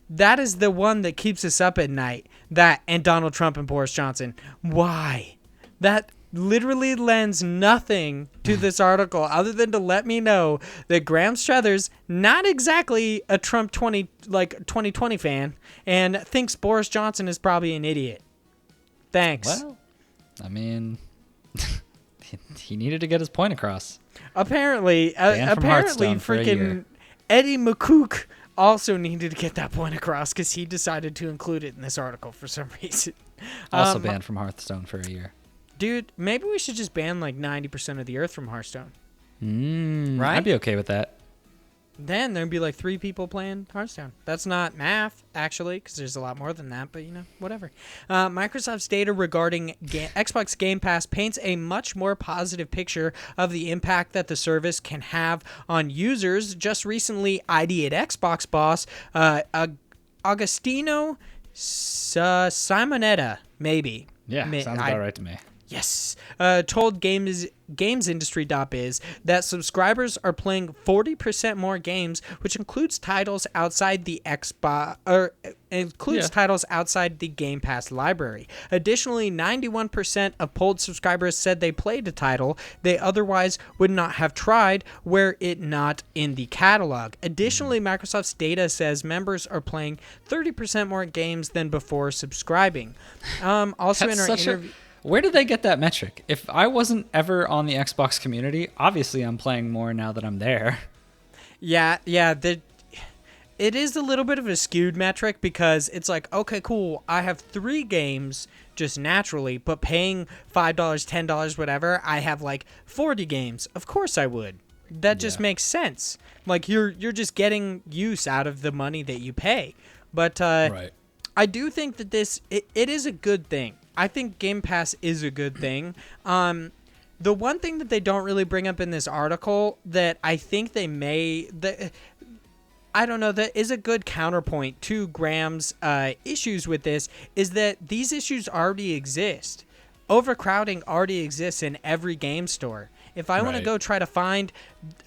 that is the one that keeps us up at night, that and Donald Trump and Boris Johnson. Why? That literally lends nothing to this article other than to let me know that Graham Struthers, not exactly a Trump 2020 fan, and thinks Boris Johnson is probably an idiot. Thanks. Well, I mean, he needed to get his point across. Apparently freaking Eddie McCook also needed to get that point across because he decided to include it in this article for some reason. Also banned from Hearthstone for a year. Dude, maybe we should just ban like 90% of the Earth from Hearthstone. Right? I'd be okay with that. Then there'd be like 3 people playing Hearthstone. That's not math, actually, because there's a lot more than that, but whatever. Microsoft's data regarding Xbox Game Pass paints a much more positive picture of the impact that the service can have on users. Just recently, ID at Xbox boss Agostino Simonetta, maybe. Yeah, sounds about right to me. Yes. Told GamesIndustry.biz that subscribers are playing 40% more games, which includes titles outside the titles outside the Game Pass library. Additionally, 91% of polled subscribers said they played a title they otherwise would not have tried were it not in the catalog. Additionally, Microsoft's data says members are playing 30% more games than before subscribing. Also, in our interview. Where did they get that metric? If I wasn't ever on the Xbox community, obviously I'm playing more now that I'm there. Yeah. It is a little bit of a skewed metric because it's like, okay, cool, I have 3 games just naturally, but paying $5, $10, whatever, I have like 40 games. Of course I would. That just makes sense. Like you're just getting use out of the money that you pay. But right. I do think that it is a good thing. I think Game Pass is a good thing. The one thing that they don't really bring up in this article that I think they may, I don't know, that is a good counterpoint to Graham's issues with this, is that these issues already exist. Overcrowding already exists in every game store. If I want to go try to find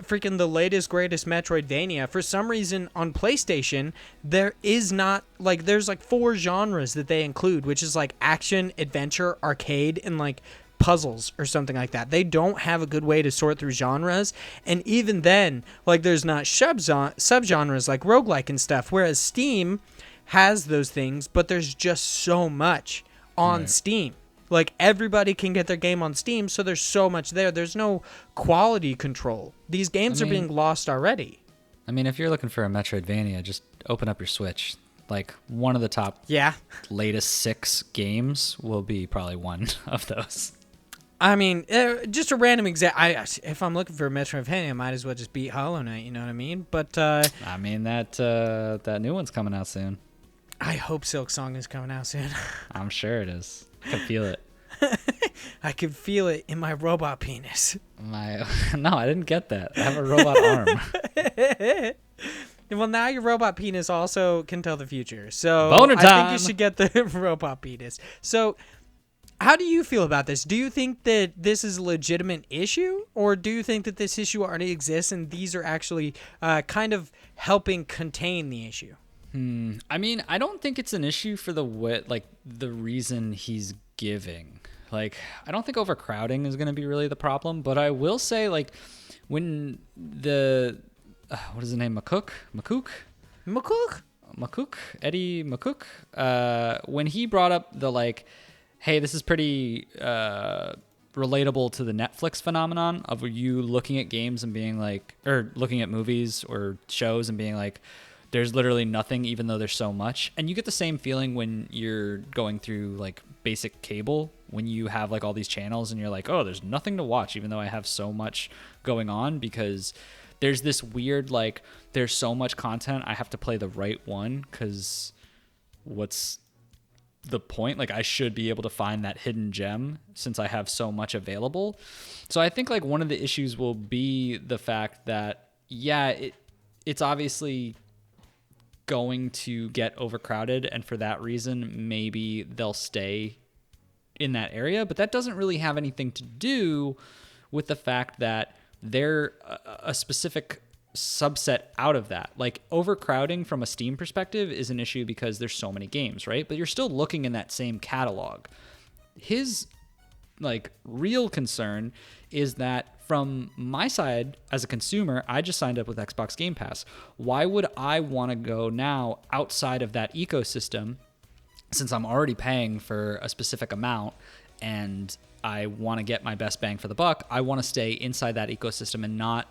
freaking the latest, greatest Metroidvania, for some reason on PlayStation, there is not, like, there's like 4 genres that they include, which is like action, adventure, arcade, and like puzzles or something like that. They don't have a good way to sort through genres. And even then, like, there's not subgenres like roguelike and stuff, whereas Steam has those things, but there's just so much on Steam. Like, everybody can get their game on Steam, so there's so much there. There's no quality control. These games are being lost already. I mean, if you're looking for a Metroidvania, just open up your Switch. Like one of the top Yeah. latest 6 games will be probably one of those. I mean, just a random example. If I'm looking for a Metroidvania, I might as well just beat Hollow Knight. You know what I mean? But I mean that new one's coming out soon. I hope Silk Song is coming out soon. I'm sure it is. I can feel it. I can feel it in my robot penis. No, I didn't get that. I have a robot arm. Well, now your robot penis also can tell the future. So Boner I think time. you should get the robot penis. So how do you feel about this? Do you think that this is a legitimate issue? Or do you think that this issue already exists and these are actually kind of helping contain the issue? I mean, I don't think it's an issue for the reason he's giving. Like, I don't think overcrowding is going to be really the problem, but I will say, like, when what is his name? Eddie McCook, when he brought up the, like, hey, this is pretty relatable to the Netflix phenomenon of you looking at games and being like, or looking at movies or shows and being like, there's literally nothing, even though there's so much. And you get the same feeling when you're going through like basic cable, when you have like all these channels and you're like, oh, there's nothing to watch, even though I have so much going on, because there's this weird, like, there's so much content, I have to play the right one, because what's the point? Like, I should be able to find that hidden gem since I have so much available. So I think like one of the issues will be the fact that, yeah, it's obviously going to get overcrowded, and for that reason maybe they'll stay in that area, but that doesn't really have anything to do with the fact that they're a specific subset out of that. Like, overcrowding from a Steam perspective is an issue because there's so many games, right? But you're still looking in that same catalog. His like real concern is that from my side as a consumer, I just signed up with Xbox Game Pass. Why would I want to go now outside of that ecosystem, since I'm already paying for a specific amount and I want to get my best bang for the buck? I want to stay inside that ecosystem and not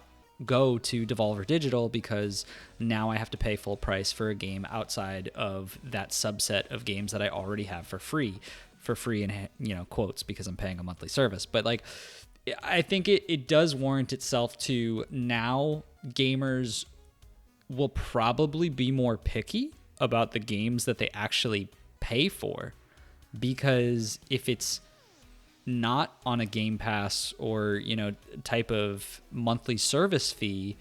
go to Devolver Digital, because now I have to pay full price for a game outside of that subset of games that I already have for free in, you know, quotes, because I'm paying a monthly service. But like, I think it does warrant itself to, now gamers will probably be more picky about the games that they actually pay for, because if it's not on a Game Pass or, you know, type of monthly service fee,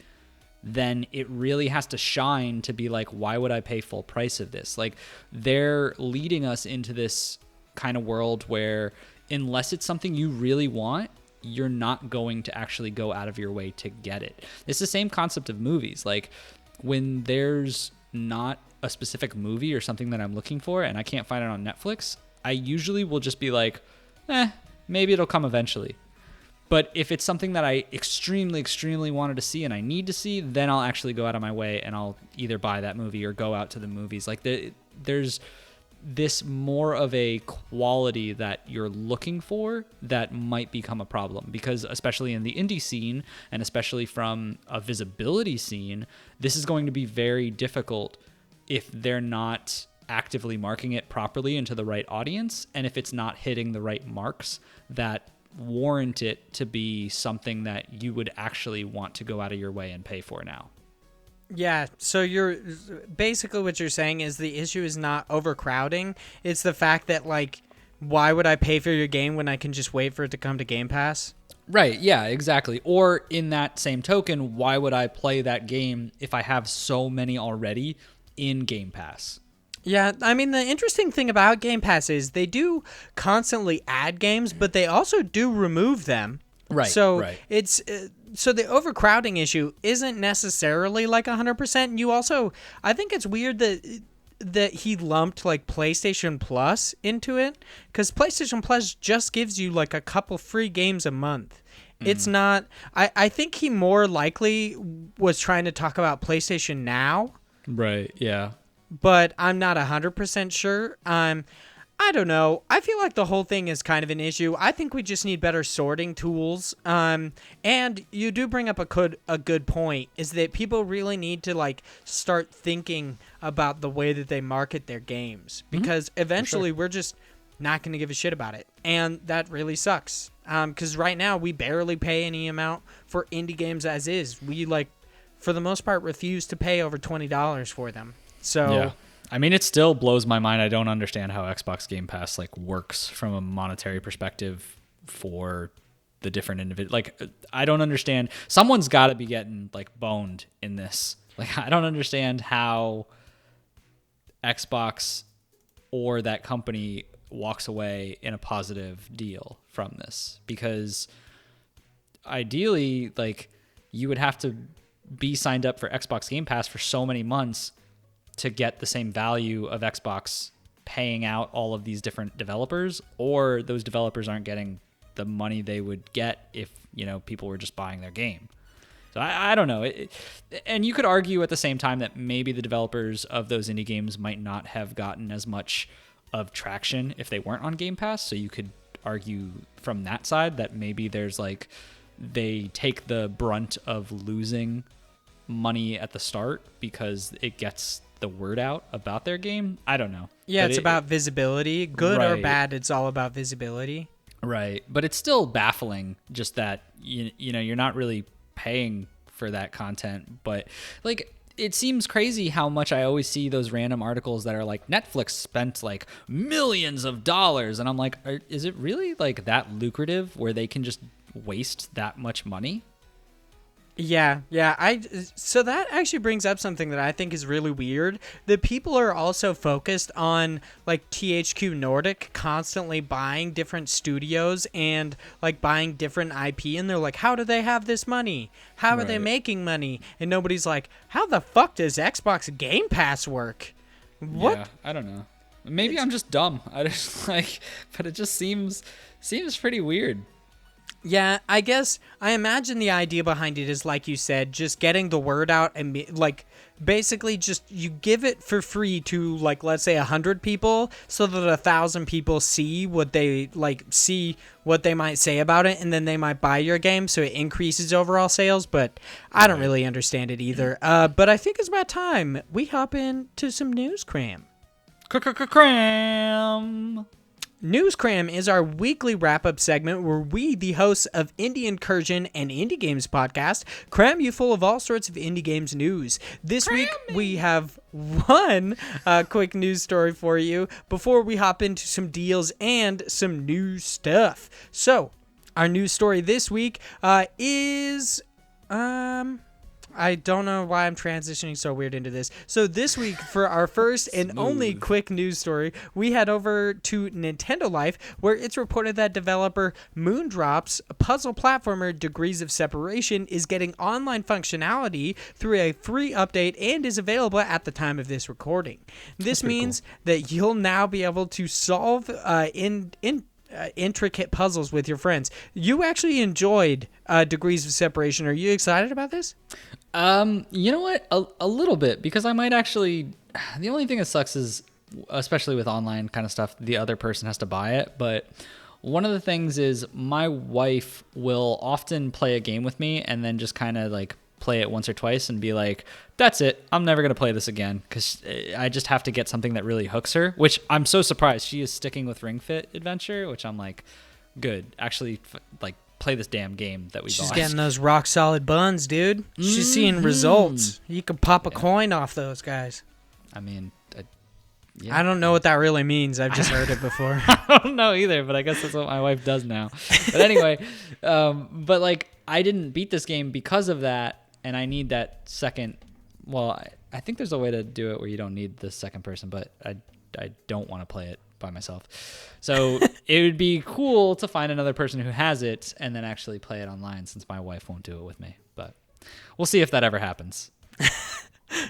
then it really has to shine to be like, why would I pay full price of this? Like, they're leading us into this kind of world where unless it's something you really want, you're not going to actually go out of your way to get it. It's the same concept of movies. Like, when there's not a specific movie or something that I'm looking for and I can't find it on Netflix, I usually will just be like, maybe it'll come eventually. But if it's something that I extremely, extremely wanted to see and I need to see, then I'll actually go out of my way and I'll either buy that movie or go out to the movies. Like, there's this more of a quality that you're looking for that might become a problem, because especially in the indie scene and especially from a visibility scene, this is going to be very difficult if they're not actively marketing it properly into the right audience, and if it's not hitting the right marks that warrant it to be something that you would actually want to go out of your way and pay for now. Yeah, so you're basically, what you're saying is the issue is not overcrowding. It's the fact that, like, why would I pay for your game when I can just wait for it to come to Game Pass? Right, yeah, exactly. Or in that same token, why would I play that game if I have so many already in Game Pass? Yeah, I mean, the interesting thing about Game Pass is they do constantly add games, but they also do remove them. Right, so right. It's so the overcrowding issue isn't necessarily like 100%. You also, I think it's weird that he lumped like PlayStation Plus into it, because PlayStation Plus just gives you like a couple free games a month. It's not. I think he more likely was trying to talk about PlayStation Now. Right. Yeah. But I'm not 100% sure. I I don't know. I feel like the whole thing is kind of an issue. I think we just need better sorting tools. And you do bring up a good point, is that people really need to like start thinking about the way that they market their games, because eventually we're just not going to give a shit about it. And that really sucks. Because right now we barely pay any amount for indie games as is. We like, for the most part, refuse to pay over $20 for them. So yeah. I mean, it still blows my mind. I don't understand how Xbox Game Pass like works from a monetary perspective for the different individuals. Like, I don't understand. Someone's got to be getting like boned in this. Like, I don't understand how Xbox or that company walks away in a positive deal from this, because ideally, like, you would have to be signed up for Xbox Game Pass for so many months to get the same value of Xbox paying out all of these different developers, or those developers aren't getting the money they would get if, you know, people were just buying their game. So I don't know. And you could argue at the same time that maybe the developers of those indie games might not have gotten as much of traction if they weren't on Game Pass. So you could argue from that side that maybe there's like, they take the brunt of losing money at the start because it gets the word out about their game. I don't know. Yeah, but it's about visibility. Good or bad, it's all about visibility. Right. But it's still baffling just that, you know, you're not really paying for that content. But like, it seems crazy how much I always see those random articles that are like, Netflix spent like millions of dollars. And I'm like, is it really like that lucrative where they can just waste that much money? Yeah. So that actually brings up something that I think is really weird. That people are also focused on like THQ Nordic constantly buying different studios and like buying different IP, and they're like, how do they have this money? How are they making money? And nobody's like, how the fuck does Xbox Game Pass work? What? Yeah, I don't know. Maybe I'm just dumb. I just like, but it just seems pretty weird. Yeah, I guess I imagine the idea behind it is, like you said, just getting the word out and like basically just you give it for free to like, let's say 100 people so that 1,000 people see what they might say about it, and then they might buy your game, so it increases overall sales. But I don't really understand it either. But I think it's about time we hop into some news, Cram. Cram. News Cram is our weekly wrap-up segment where we, the hosts of Indie Incursion and Indie Games podcast, cram you full of all sorts of indie games news. This week, we have one quick news story for you before we hop into some deals and some new stuff. So, our news story this week is... I don't know why I'm transitioning so weird into this. So this week, for our first and only quick news story, we head over to Nintendo Life, where it's reported that developer Moondrop's puzzle platformer Degrees of Separation is getting online functionality through a free update and is available at the time of this recording. This means that you'll now be able to solve intricate puzzles with your friends. You actually enjoyed Degrees of Separation. Are you excited about this? You know what? A little bit, because I might actually... The only thing that sucks is, especially with online kind of stuff, the other person has to buy it. But one of the things is my wife will often play a game with me and then just kind of like play it once or twice and be like, that's it. I'm never going to play this again, because I just have to get something that really hooks her, which I'm so surprised. She is sticking with Ring Fit Adventure, which I'm like, good. Actually, like, play this damn game that we bought. She's getting those rock solid buns, dude. She's seeing results. You can pop a coin off those guys. I mean, I don't know what that really means. I've just heard it before. I don't know either, but I guess that's what my wife does now. But anyway, but like, I didn't beat this game because of that, and I need that second. Well, I think there's a way to do it where you don't need the second person, but I don't want to play it by myself. So it would be cool to find another person who has it and then actually play it online, since my wife won't do it with me. But we'll see if that ever happens.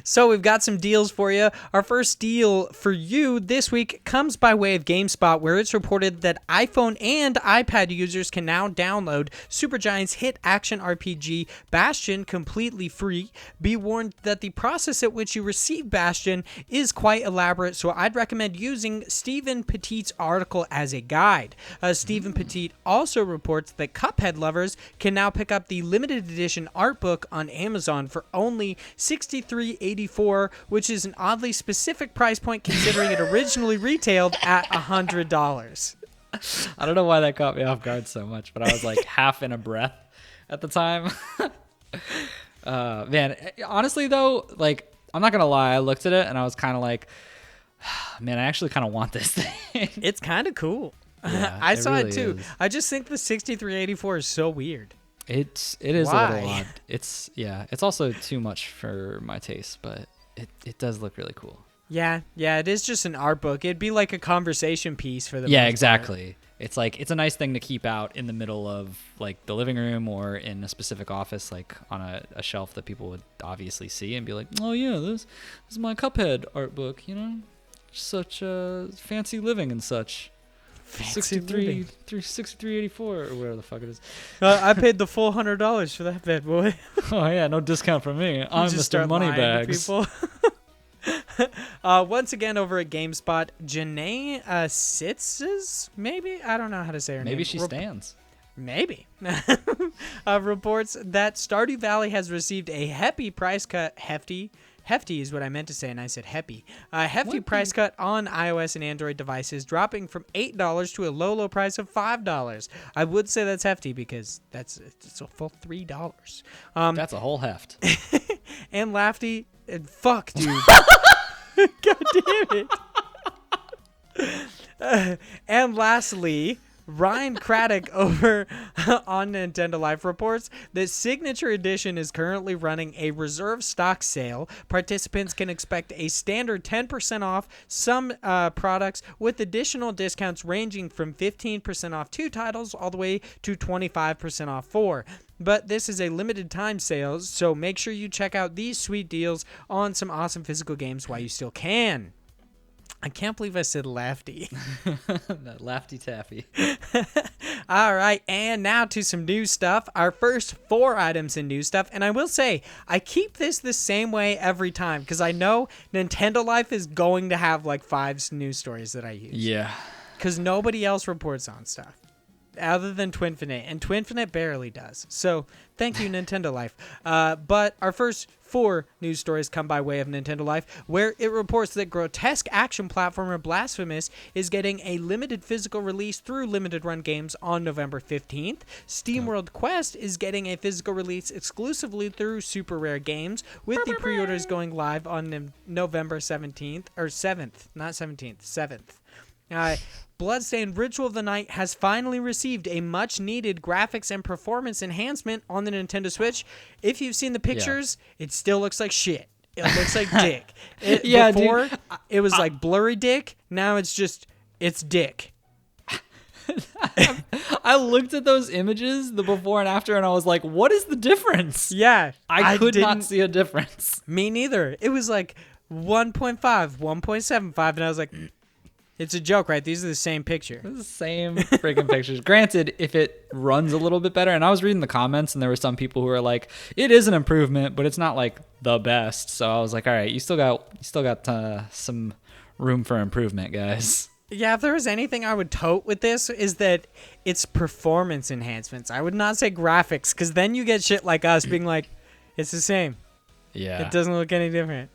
So we've got some deals for you. Our first deal for you this week comes by way of GameSpot, where it's reported that iPhone and iPad users can now download Supergiant's hit action RPG Bastion completely free. Be warned that the process at which you receive Bastion is quite elaborate, so I'd recommend using Stephen Petit's article as a guide. Stephen Petit also reports that Cuphead lovers can now pick up the limited edition art book on Amazon for only $63.84, which is an oddly specific price point considering it originally retailed at $100. I don't know why that caught me off guard so much, but I was like half in a breath at the time. Man, honestly though, like, I'm not gonna lie, I looked at it and I was kind of like, man, I actually kind of want this thing. It's kind of cool. Yeah, I saw really it too. is. I just think the $63.84 is so weird. It is Why? a little odd. It's also too much for my taste, but it does look really cool. Yeah, it is just an art book. It'd be like a conversation piece for the most Yeah, part. exactly. It's like, it's a nice thing to keep out in the middle of like the living room or in a specific office, like on a shelf that people would obviously see and be like, oh yeah, this is my Cuphead art book, you know, such fancy living and such. Fancy living. 63.84 or whatever the fuck it is. I paid the full $100 for that bad boy. Oh yeah, no discount from me. I'm Just Mr. start lying to Moneybags. people. Once again over at GameSpot, Janae Sitzes, maybe? I don't know how to say her name. Maybe she stands. Maybe. Reports that Stardew Valley has received a hefty price cut. Hefty is what I meant to say, and I said happy. Hefty price cut on iOS and Android devices, dropping from $8 to a low price of $5. I would say that's hefty because it's a full $3. That's a whole heft. And Lafty, fuck, dude. God damn it. And lastly, Ryan Craddock over on Nintendo Life reports that Signature Edition is currently running a reserve stock sale. Participants can expect a standard 10% off some products, with additional discounts ranging from 15% off 2 titles all the way to 25% off 4. But this is a limited time sale, so make sure you check out these sweet deals on some awesome physical games while you still can. I can't believe I said Lafty. That Lafty Taffy. All right, and now to some new stuff. Our first 4 items in new stuff. And I will say, I keep this the same way every time because I know Nintendo Life is going to have like 5 news stories that I use. Yeah. Because nobody else reports on stuff other than Twinfinite, and Twinfinite barely does. So thank you, Nintendo Life. But our first 4 news stories come by way of Nintendo Life, where it reports that grotesque action platformer Blasphemous is getting a limited physical release through Limited Run Games on November 15th. SteamWorld Quest is getting a physical release exclusively through Super Rare Games, with the pre-orders going live on November 17th, or 7th, not 17th, 7th. Bloodstained Ritual of the Night has finally received a much-needed graphics and performance enhancement on the Nintendo Switch. If you've seen the pictures, it still looks like shit. It looks like dick. Before, dude. it was like blurry dick. Now it's dick. I looked at those images, the before and after, and I was like, what is the difference? Yeah. I could not see a difference. Me neither. It was like 1.5, 1.75, and I was like... It's a joke, right? These are the same picture. It's the same freaking pictures. Granted, if it runs a little bit better, and I was reading the comments, and there were some people who were like, "It is an improvement, but it's not like the best." So I was like, "All right, you still got some room for improvement, guys." Yeah, if there was anything I would tote with this, is that it's performance enhancements. I would not say graphics, because then you get shit like us being like, "It's the same. Yeah, It doesn't look any different."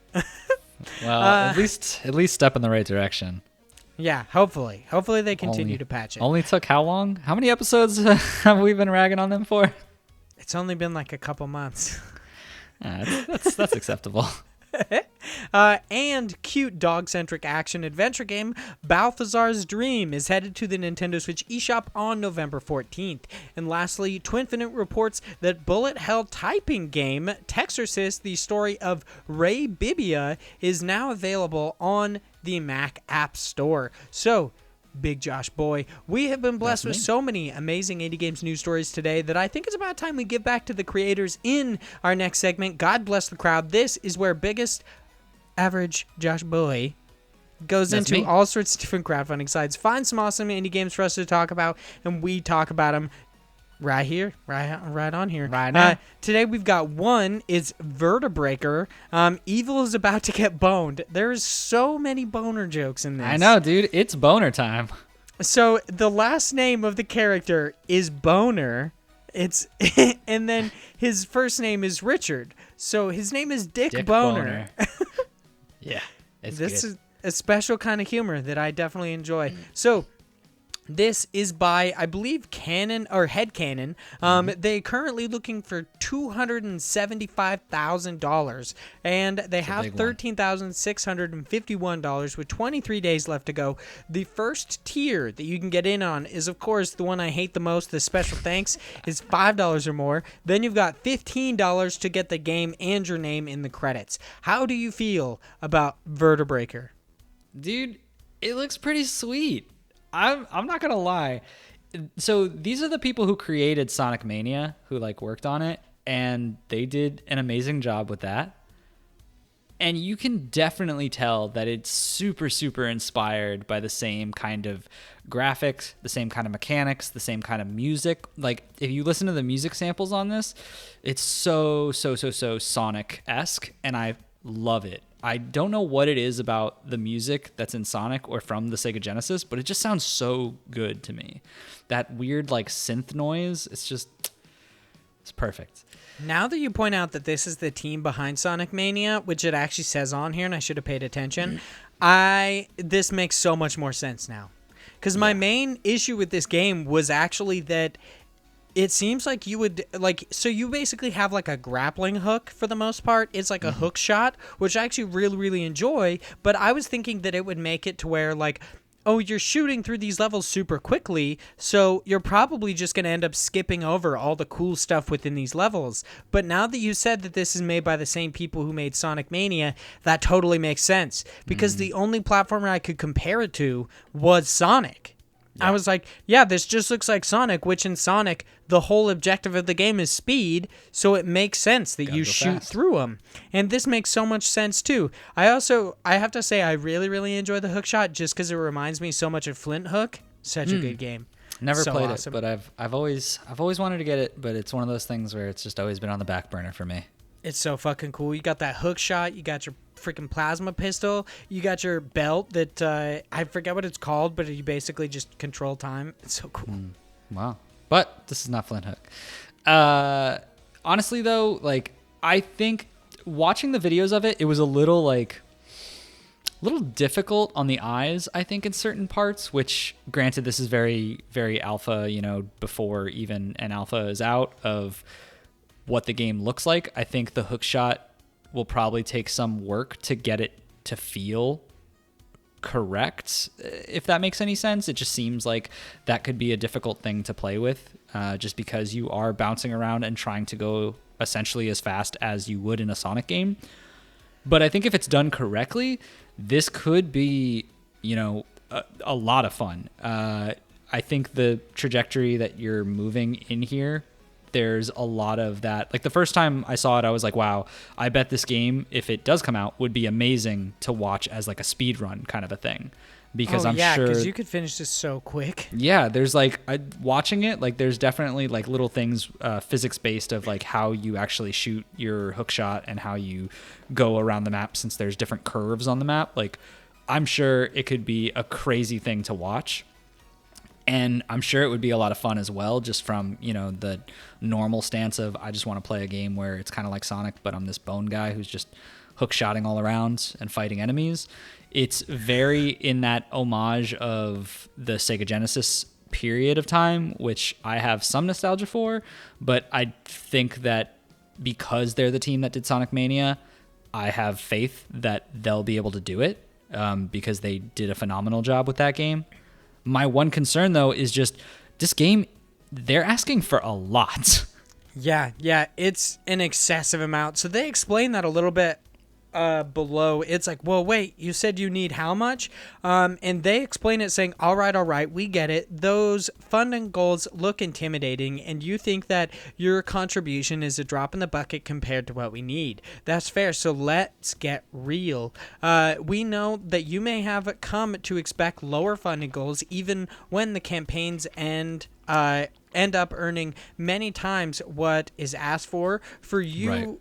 Well, at least step in the right direction. Yeah, hopefully they continue to patch it. Only took how long? How many episodes have we been ragging on them for? It's only been like a couple months. That's acceptable. And cute dog-centric action-adventure game Balthazar's Dream is headed to the Nintendo Switch eShop on November 14th. And lastly, Twinfinite reports that bullet hell typing game Texorcist, the story of Ray Bibia, is now available on the Mac App Store. So, Big Josh Boy. We have been blessed That's with me. so many amazing indie games news stories today that I think it's about time we give back to the creators in our next segment. God bless the crowd. This is where biggest average Josh Boy goes That's into me. all sorts of different crowdfunding sites, finds some awesome indie games for us to talk about, and we talk about them right here, right on here. Right now. Today we've got one is Vertebreaker. Evil is about to get boned. There's so many boner jokes in this. I know, dude. It's boner time. So the last name of the character is Boner. It's and then his first name is Richard. So his name is Dick Boner. Yeah, it's This good. is a special kind of humor that I definitely enjoy. So this is by, I believe, Headcannon. They currently looking for $275,000, and they have big one. $13,651 with 23 days left to go. The first tier that you can get in on is, of course, the one I hate the most. The special thanks is $5 or more. Then you've got $15 to get the game and your name in the credits. How do you feel about Vertebreaker? Dude, it looks pretty sweet. I'm not gonna lie. So these are the people who created Sonic Mania, who like worked on it, and they did an amazing job with that. And you can definitely tell that it's super, super inspired by the same kind of graphics, the same kind of mechanics, the same kind of music. Like, if you listen to the music samples on this, it's so Sonic-esque, and I love it. I don't know what it is about the music that's in Sonic or from the Sega Genesis, but it just sounds so good to me. That weird, like, synth noise, it's perfect. Now that you point out that this is the team behind Sonic Mania, which it actually says on here, and I should have paid attention, this makes so much more sense now. Because my main issue with this game was actually that it seems like you would, so you basically have like a grappling hook for the most part. It's like a hook shot, which I actually really, really enjoy. But I was thinking that it would make it to where, like, oh, you're shooting through these levels super quickly, so you're probably just going to end up skipping over all the cool stuff within these levels. But now that you said that this is made by the same people who made Sonic Mania, that totally makes sense. Because the only platformer I could compare it to was Sonic. I was like, yeah, this just looks like Sonic, which in Sonic, the whole objective of the game is speed, so it makes sense that you shoot through them. And this makes so much sense, too. I have to say, I really, really enjoy the hook shot just because it reminds me so much of Flint Hook. Such a good game. Never So played awesome. it, but I've always wanted to get it, but it's one of those things where it's just always been on the back burner for me. It's so fucking cool. You got that hook shot. You got your freaking plasma pistol. You got your belt that I forget what it's called, but you basically just control time. It's so cool. Wow. But this is not Flint Hook. Honestly, though, like, I think watching the videos of it, it was a little difficult on the eyes, I think, in certain parts, which, granted, this is very, very alpha, before even an alpha is out of what the game looks like. I think the hook shot will probably take some work to get it to feel correct, if that makes any sense. It just seems like that could be a difficult thing to play with, just because you are bouncing around and trying to go essentially as fast as you would in a Sonic game. But I think if it's done correctly, this could be, a lot of fun. I think the trajectory that you're moving in here, there's a lot of that. Like, the first time I saw it, I was like, wow, I bet this game, if it does come out, would be amazing to watch as like a speed run kind of a thing. Because I'm sure, because you could finish this so quick. yeah, there's like, watching it, like, there's definitely like little things, physics based, of like how you actually shoot your hook shot and how you go around the map, since there's different curves on the map. Like, I'm sure it could be a crazy thing to watch. And I'm sure it would be a lot of fun as well, just from, the normal stance of, I just want to play a game where it's kind of like Sonic, but I'm this bone guy who's just hook shotting all around and fighting enemies. It's very in that homage of the Sega Genesis period of time, which I have some nostalgia for, but I think that because they're the team that did Sonic Mania, I have faith that they'll be able to do it, because they did a phenomenal job with that game. My one concern, though, is just this game, they're asking for a lot. Yeah, it's an excessive amount. So they explain that a little bit below, it's like, well, wait, you said you need how much? And they explain it saying, all right, we get it. Those funding goals look intimidating, and you think that your contribution is a drop in the bucket compared to what we need. That's fair, so let's get real. We know that you may have come to expect lower funding goals even when the campaigns end up earning many times what is asked for. For you,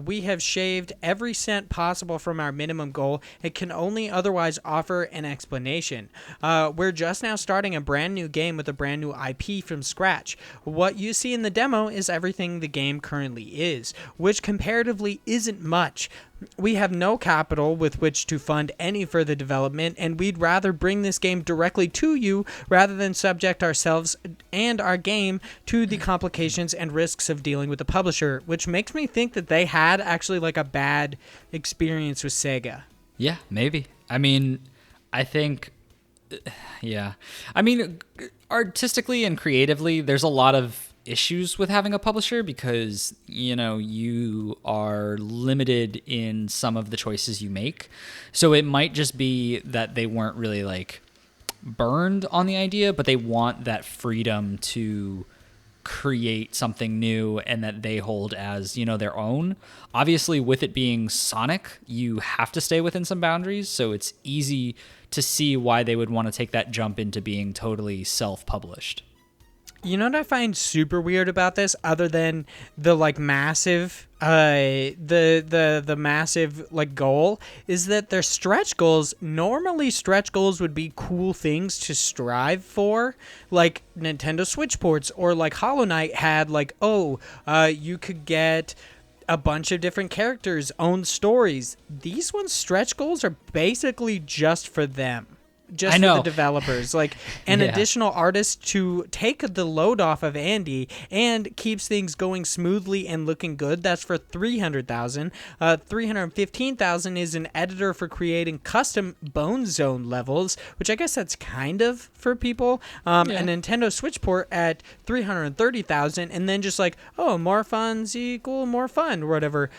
we have shaved every cent possible from our minimum goal. It can only otherwise offer an explanation. We're just now starting a brand new game with a brand new IP from scratch. What you see in the demo is everything the game currently is, which comparatively isn't much. We have no capital with which to fund any further development, and we'd rather bring this game directly to you rather than subject ourselves and our game to the complications and risks of dealing with the publisher, which makes me think that they had actually like a bad experience with Sega. Yeah, maybe. I mean, I think, yeah. I mean, artistically and creatively, there's a lot of issues with having a publisher because, you know, you are limited in some of the choices you make. So it might just be that they weren't really like burned on the idea, but they want that freedom to create something new and that they hold as, you know, their own. Obviously, with it being Sonic, you have to stay within some boundaries, so it's easy to see why they would want to take that jump into being totally self-published. You know what I find super weird about this, other than the like massive, the massive like goal, is that their stretch goals. Normally, stretch goals would be cool things to strive for, like Nintendo Switch ports, or like Hollow Knight had like, you could get a bunch of different characters, own stories. These ones stretch goals are basically just for them. Just for the developers, like an additional artist to take the load off of Andy and keeps things going smoothly and looking good. That's for $300,000. $315,000 is an editor for creating custom Bone Zone levels, which I guess that's kind of for people. A Nintendo Switch port at $330,000, and then just like, more funds equal more fun or whatever.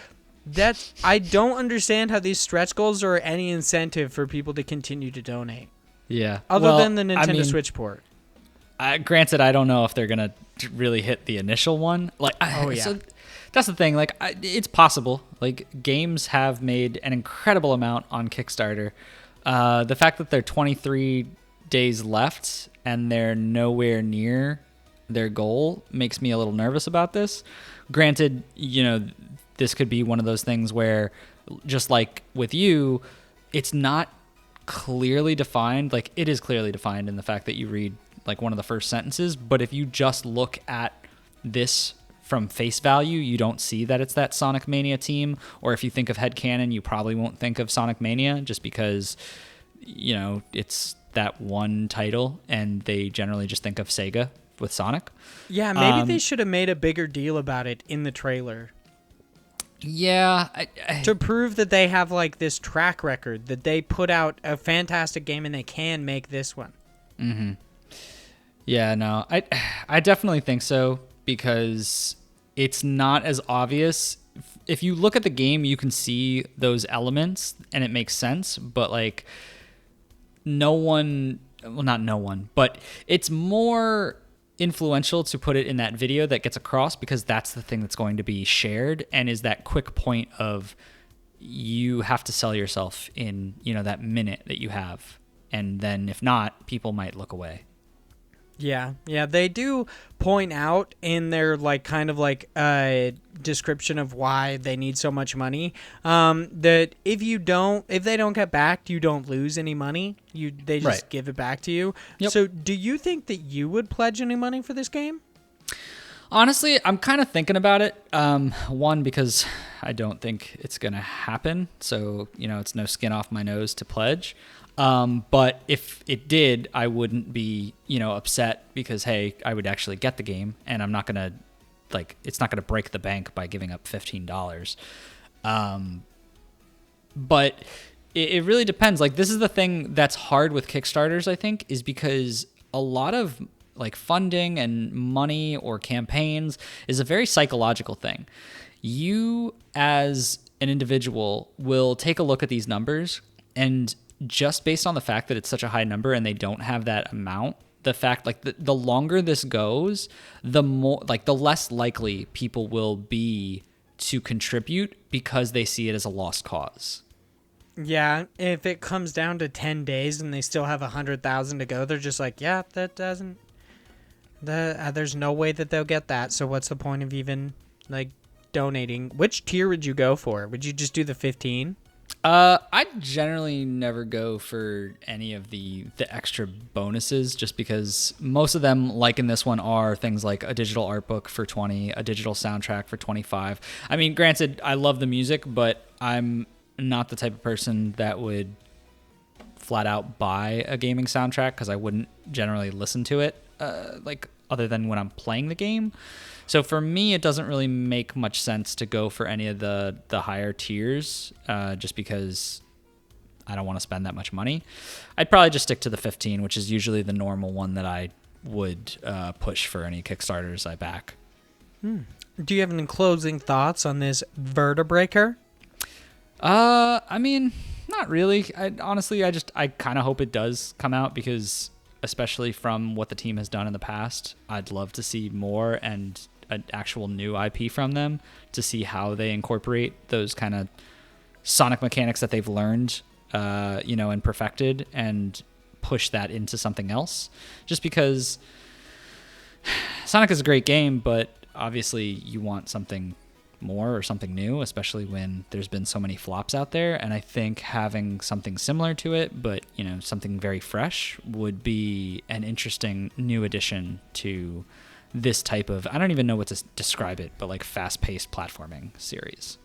I don't understand how these stretch goals are any incentive for people to continue to donate. Yeah. Other than the Nintendo Switch port. Granted, I don't know if they're going to really hit the initial one. Like, so that's the thing. Like, it's possible. Like, games have made an incredible amount on Kickstarter. The fact that they're 23 days left and they're nowhere near their goal makes me a little nervous about this. Granted, you know, this could be one of those things where, just like with you, it's not clearly defined. Like, it is clearly defined in the fact that you read like one of the first sentences, but if you just look at this from face value, you don't see that it's that Sonic Mania team. Or if you think of Headcannon, you probably won't think of Sonic Mania just because, you know, it's that one title and they generally just think of Sega with Sonic. Yeah, maybe they should have made a bigger deal about it in the trailer. Yeah. To prove that they have like this track record, that they put out a fantastic game and they can make this one. Mm-hmm. Yeah, no, I definitely think so, because it's not as obvious. If you look at the game, you can see those elements and it makes sense, but like not no one, but it's more influential to put it in that video that gets across, because that's the thing that's going to be shared and is that quick point of you have to sell yourself in, you know, that minute that you have. And then if not, people might look away. Yeah, they do point out in their like kind of like description of why they need so much money, that if they don't get backed, you don't lose any money. They just give it back to you. Yep. So do you think that you would pledge any money for this game? Honestly, I'm kind of thinking about it. One, because I don't think it's gonna happen, so you know it's no skin off my nose to pledge. But if it did, I wouldn't be, you know, upset, because, hey, I would actually get the game and I'm not going to it's not going to break the bank by giving up $15. But it really depends. Like, this is the thing that's hard with Kickstarters, I think, is because a lot of like funding and money or campaigns is a very psychological thing. You as an individual will take a look at these numbers, and just based on the fact that it's such a high number and they don't have that amount, the fact like the longer this goes, the more like the less likely people will be to contribute because they see it as a lost cause. Yeah, if it comes down to 10 days and they still have 100,000 to go, they're just like, yeah, that doesn't. There's no way that they'll get that. So what's the point of even like donating? Which tier would you go for? Would you just do the 15? I generally never go for any of the extra bonuses, just because most of them, like in this one, are things like a digital art book for 20, a digital soundtrack for 25. I mean, granted, I love the music, but I'm not the type of person that would flat out buy a gaming soundtrack because I wouldn't generally listen to it, like other than when I'm playing the game. So for me, it doesn't really make much sense to go for any of the higher tiers, just because I don't want to spend that much money. I'd probably just stick to the 15, which is usually the normal one that I would push for any Kickstarters I back. Do you have any closing thoughts on this Vertebreaker? I mean, not really. Honestly, I kind of hope it does come out, because especially from what the team has done in the past, I'd love to see more and an actual new IP from them to see how they incorporate those kind of Sonic mechanics that they've learned, and perfected, and push that into something else. Just because Sonic is a great game, but obviously you want something more or something new, especially when there's been so many flops out there. And I think having something similar to it, but something very fresh, would be an interesting new addition to this type of, I don't even know what to describe it, but like fast-paced platforming series.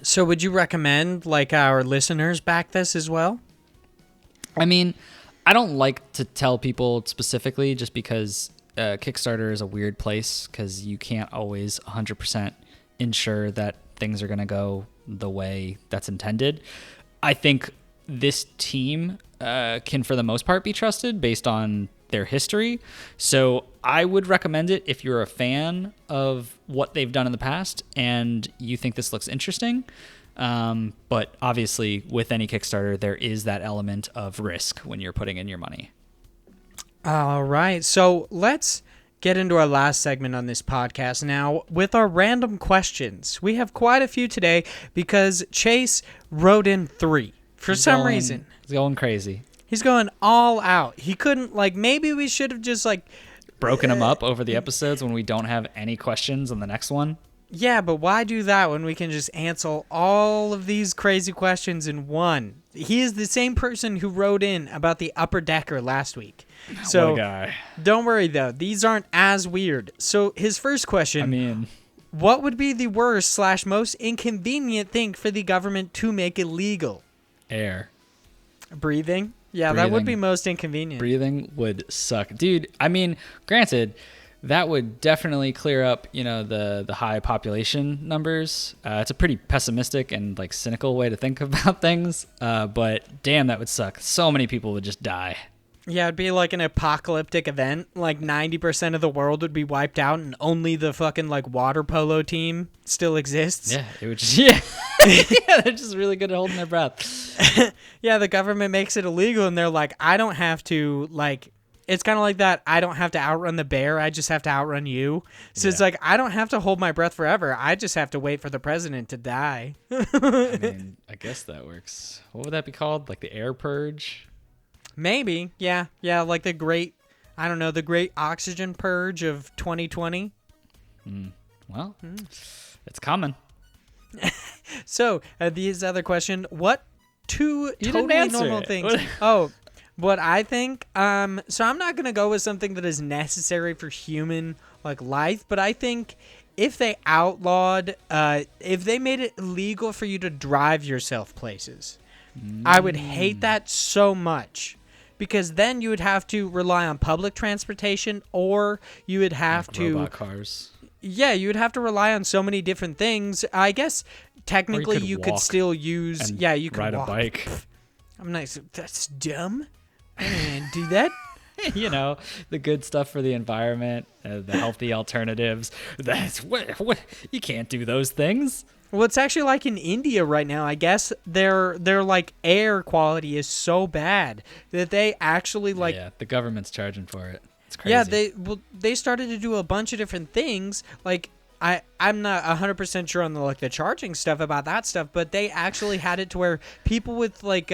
So would you recommend like our listeners back this as well? I mean, I don't like to tell people specifically, just because Kickstarter is a weird place, because you can't always 100% ensure that things are going to go the way that's intended. I think this team can, for the most part, be trusted based on their history. So I would recommend it if you're a fan of what they've done in the past and you think this looks interesting. But obviously, with any Kickstarter, there is that element of risk when you're putting in your money. All right. So let's get into our last segment on this podcast now with our random questions. We have quite a few today because Chase wrote in 3 for some reason. He's going crazy. He's going all out. He couldn't, maybe we should have just, broken them up over the episodes when we don't have any questions on the next one. Yeah, but why do that when we can just answer all of these crazy questions in one? He is the same person who wrote in about the upper decker last week. So what a guy. Don't worry, though. These aren't as weird. So his first question, what would be the worst / most inconvenient thing for the government to make illegal? Air. Breathing? Yeah, that would be most inconvenient. Breathing would suck. Dude, I mean, granted, that would definitely clear up, the high population numbers. It's a pretty pessimistic and cynical way to think about things. But damn, that would suck. So many people would just die. Yeah, it'd be like an apocalyptic event. 90% of the world would be wiped out, and only the fucking water polo team still exists. Yeah, it would just yeah, they're just really good at holding their breath. Yeah, the government makes it illegal, and they're like, I don't have to It's kind of like that. I don't have to outrun the bear. I just have to outrun you. So it's I don't have to hold my breath forever. I just have to wait for the president to die. I mean, I guess that works. What would that be called? The air purge? Maybe. Yeah. Yeah. The great oxygen purge of 2020. Well, it's coming. So these other question, what two you totally normal things? What I think, so I'm not going to go with something that is necessary for human life, but I think if they outlawed, if they made it illegal for you to drive yourself places, I would hate that so much, because then you would have to rely on public transportation, or you would have to robot cars. Yeah, you would have to rely on so many different things. I guess technically you could still use, you could ride walk. A bike. I'm nice. That's dumb. I didn't do that. The good stuff for the environment, the healthy alternatives. That's what you can't do those things. Well, it's actually like in India right now. I guess their like air quality is so bad that they actually like Yeah, the government's charging for it. It's crazy. yeah, they started to do a bunch of different things. Like I'm not 100% sure on the charging stuff about that stuff, but they actually had it to where people with like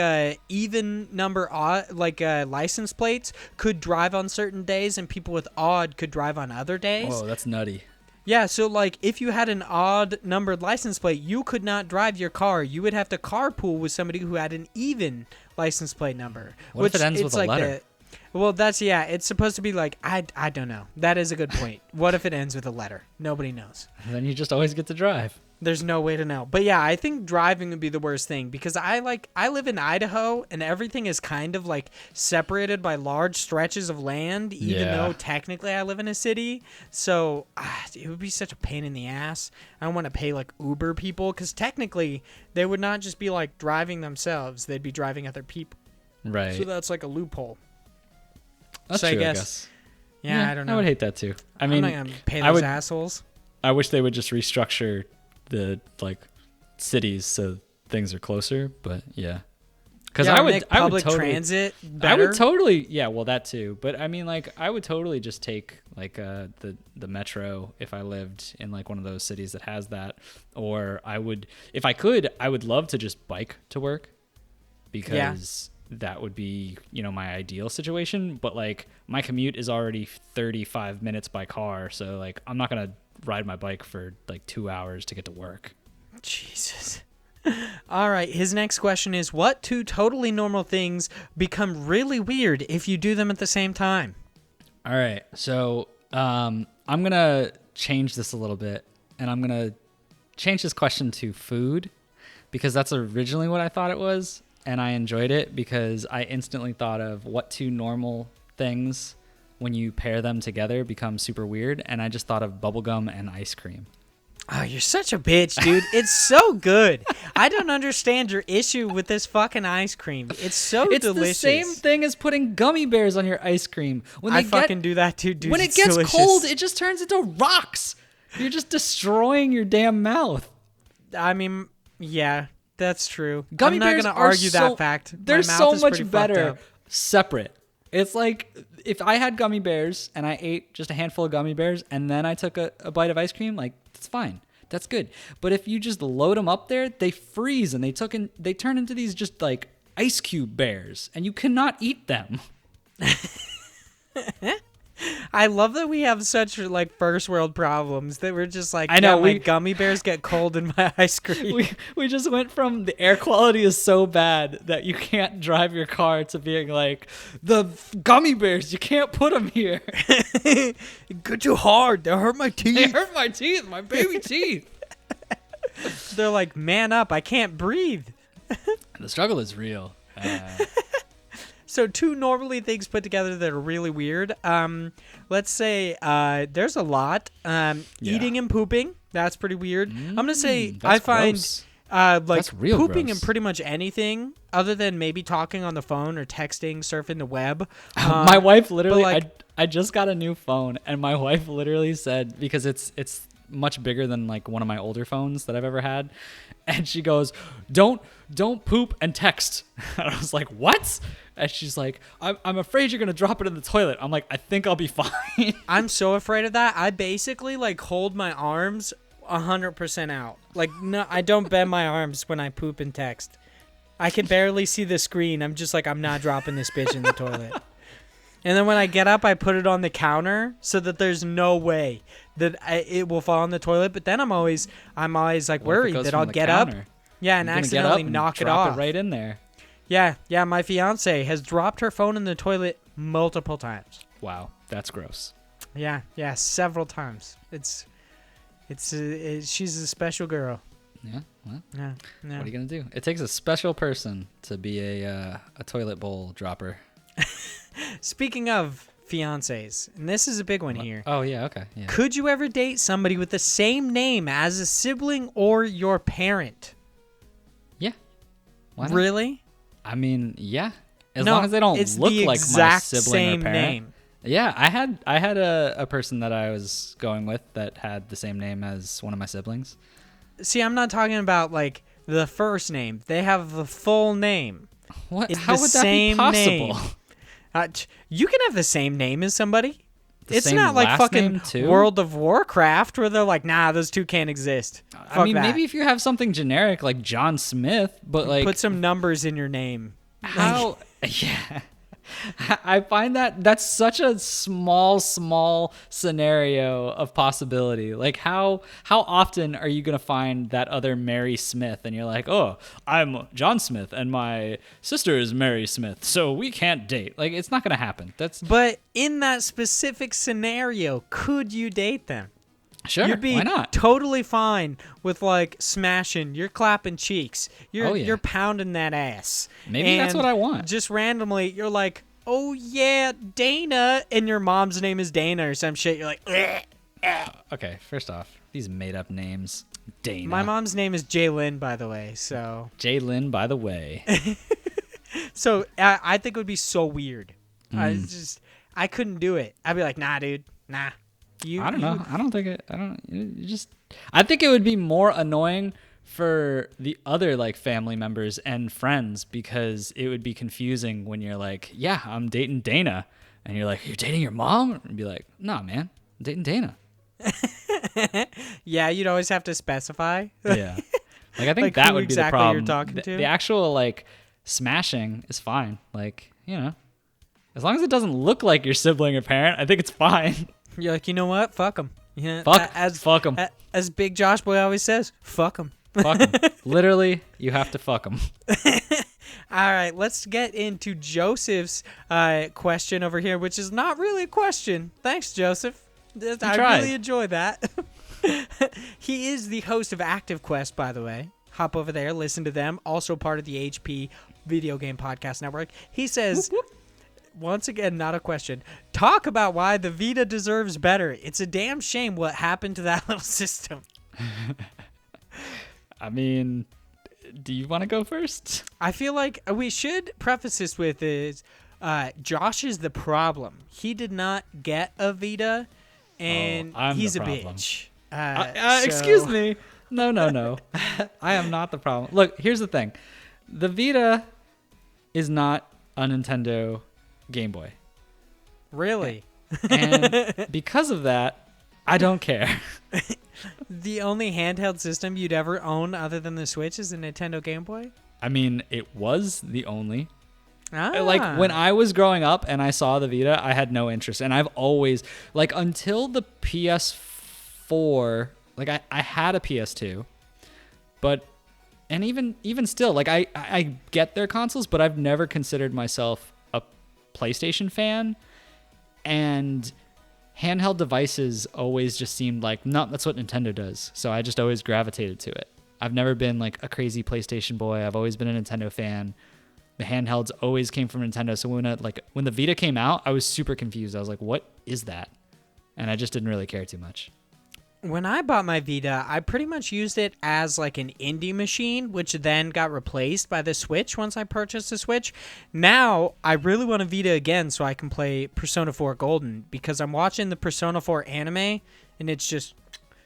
even number odd license plates could drive on certain days, and people with odd could drive on other days. Whoa, that's nutty. Yeah, so like if you had an odd numbered license plate, you could not drive your car. You would have to carpool with somebody who had an even license plate number. What if it ends with a letter? Well, it's supposed to be like, I don't know. That is a good point. What if it ends with a letter? Nobody knows. Then you just always get to drive. There's no way to know. But yeah, I think driving would be the worst thing because I live in Idaho and everything is kind of like separated by large stretches of land, even though technically I live in a city. So it would be such a pain in the ass. I don't want to pay like Uber people because technically they would not just be like driving themselves. They'd be driving other people. Right. So that's like a loophole. That's so true, I guess. Yeah, I don't know. I would hate that too. I mean, I'm not going to pay those assholes. I wish they would just restructure the cities so things are closer, but yeah. Because I would make public transit better. I would totally, well, that too. But I mean, I would totally just take the metro if I lived in like one of those cities that has that, or I would, if I could, I would love to just bike to work because that would be my ideal situation. But like my commute is already 35 minutes by car, so like I'm not gonna ride my bike for like 2 hours to get to work. Jesus. All right, his next question is, what two totally normal things become really weird if you do them at the same time? All right, so I'm going to change this a little bit, and I'm going to change this question to food, because that's originally what I thought it was, and I enjoyed it because I instantly thought of what two normal things, when you pair them together, become super weird, and I just thought of bubblegum and ice cream. Oh, you're such a bitch, dude. It's so good. I don't understand your issue with this fucking ice cream. It's so delicious. It's the same thing as putting gummy bears on your ice cream. When I fucking do that too, dude. When it gets cold, it just turns into rocks. You're just destroying your damn mouth. I mean, yeah, that's true. Gummy bears I'm not going to argue that fact. They're so much better separate. It's like if I had gummy bears and I ate just a handful of gummy bears and then I took a bite of ice cream, like, that's fine. That's good. But if you just load them up there, they freeze and they turn into these just like ice cube bears, and you cannot eat them. I love that we have such like first world problems that we're just like, I know, my gummy bears get cold in my ice cream. We just went from the air quality is so bad that you can't drive your car to being like, the gummy bears, you can't put them here. Get too hard. They hurt my teeth. They hurt my teeth, my baby teeth. They're like, man up, I can't breathe. The struggle is real. So two normally things put together that are really weird. Let's say there's a lot. Eating and pooping. That's pretty weird. I'm going to say I find pooping in pretty much anything other than maybe talking on the phone or texting, surfing the web. My wife literally, I just got a new phone, and my wife literally said, because it's much bigger than like one of my older phones that I've ever had, and she goes, don't poop and text. And I was like, what? And she's like, I'm afraid you're gonna drop it in the toilet. I'm like, I think I'll be fine. I'm so afraid of that. I basically like hold my arms 100% out. Like, no, I don't bend my arms when I poop and text. I can barely see the screen. I'm just like, I'm not dropping this bitch in the toilet. And then when I get up, I put it on the counter so that there's no way that it will fall on the toilet. But then I'm always like worried that I'll get up. Yeah, and accidentally knock it off. Drop it right in there. Yeah. My fiance has dropped her phone in the toilet multiple times. Wow, that's gross. Yeah, several times. She's a special girl. Yeah, well, yeah. What are you gonna do? It takes a special person to be a toilet bowl dropper. Speaking of fiancés, and this is a big one here. Oh yeah, okay. Yeah. Could you ever date somebody with the same name as a sibling or your parent? Yeah. Why not? Really? I mean, yeah. As long as they don't look like my sibling or parent. Name. Yeah, I had a person that I was going with that had the same name as one of my siblings. See, I'm not talking about like the first name. They have the full name. What? It's How the would that be same possible? name. You can have the same name as somebody. It's same not like last fucking name, too? World of Warcraft where they're like, nah, those two can't exist. I mean, Fuck that. maybe if you have something generic like John Smith, but like Put some numbers in your name. how? Yeah. I find that's such a small scenario of possibility. Like how often are you gonna find that other Mary Smith and you're like, oh, I'm John Smith and my sister is Mary Smith, so we can't date. Like it's not gonna happen. But in that specific scenario, could you date them? Sure. You'd be why not? totally fine with like smashing. You're clapping cheeks. You're pounding that ass. Maybe that's And what I want. Just randomly, you're like, oh yeah, Dana, and your mom's name is Dana or some shit. You're like, ugh. Okay, first off, these made up names. Dana. My mom's name is Jaylyn, by the way. So Jaylyn, by the way. I think it would be so weird. I couldn't do it. I'd be like, nah, dude, nah. I don't know. I think it would be more annoying for the other like family members and friends because it would be confusing when you're like, yeah, I'm dating Dana. And you're like, you're dating your mom? And be like, nah, man, I'm dating Dana. Yeah, you'd always have to specify. Yeah. Like I think Like that who would exactly be the problem. you're talking to? The actual like smashing is fine. Like, you know, as long as it doesn't look like your sibling or parent, I think it's fine. You're like, you know what? Fuck them. Yeah, Fuck them. As Big Josh Boy always says, fuck them. Fuck them. Literally, you have to fuck them. All right, let's get into Joseph's question over here, which is not really a question. Thanks, Joseph. I really enjoy that. He is the host of Active Quest, by the way. Hop over there, listen to them. Also part of the HP Video Game Podcast Network. He says... Whoop, whoop. Once again, not a question. Talk about why the Vita deserves better. It's a damn shame what happened to that little system. I mean, do you want to go first? I feel like we should preface this with is Josh is the problem. He did not get a Vita, and he's a bitch. Excuse me. No. I am not the problem. Look, here's the thing. The Vita is not a Nintendo Game Boy. Really? And because of that, I don't care. The only handheld system you'd ever own other than the Switch is a Nintendo Game Boy? I mean, it was the only. Ah. Like, when I was growing up and I saw the Vita, I had no interest. And I've always, like, until the PS4, like, I had a PS2. But, and even still, like, I get their consoles, but I've never considered myself a PlayStation fan. And handheld devices always just seemed like, no, that's what Nintendo does. So I just always gravitated to it. I've never been like a crazy PlayStation boy. I've always been a Nintendo fan. The handhelds always came from Nintendo. So when the Vita came out, I was super confused. I was like, what is that? And I just didn't really care too much. When I bought my Vita, I pretty much used it as like an indie machine, which then got replaced by the Switch once I purchased the Switch. Now, I really want a Vita again so I can play Persona 4 Golden because I'm watching the Persona 4 anime and it's just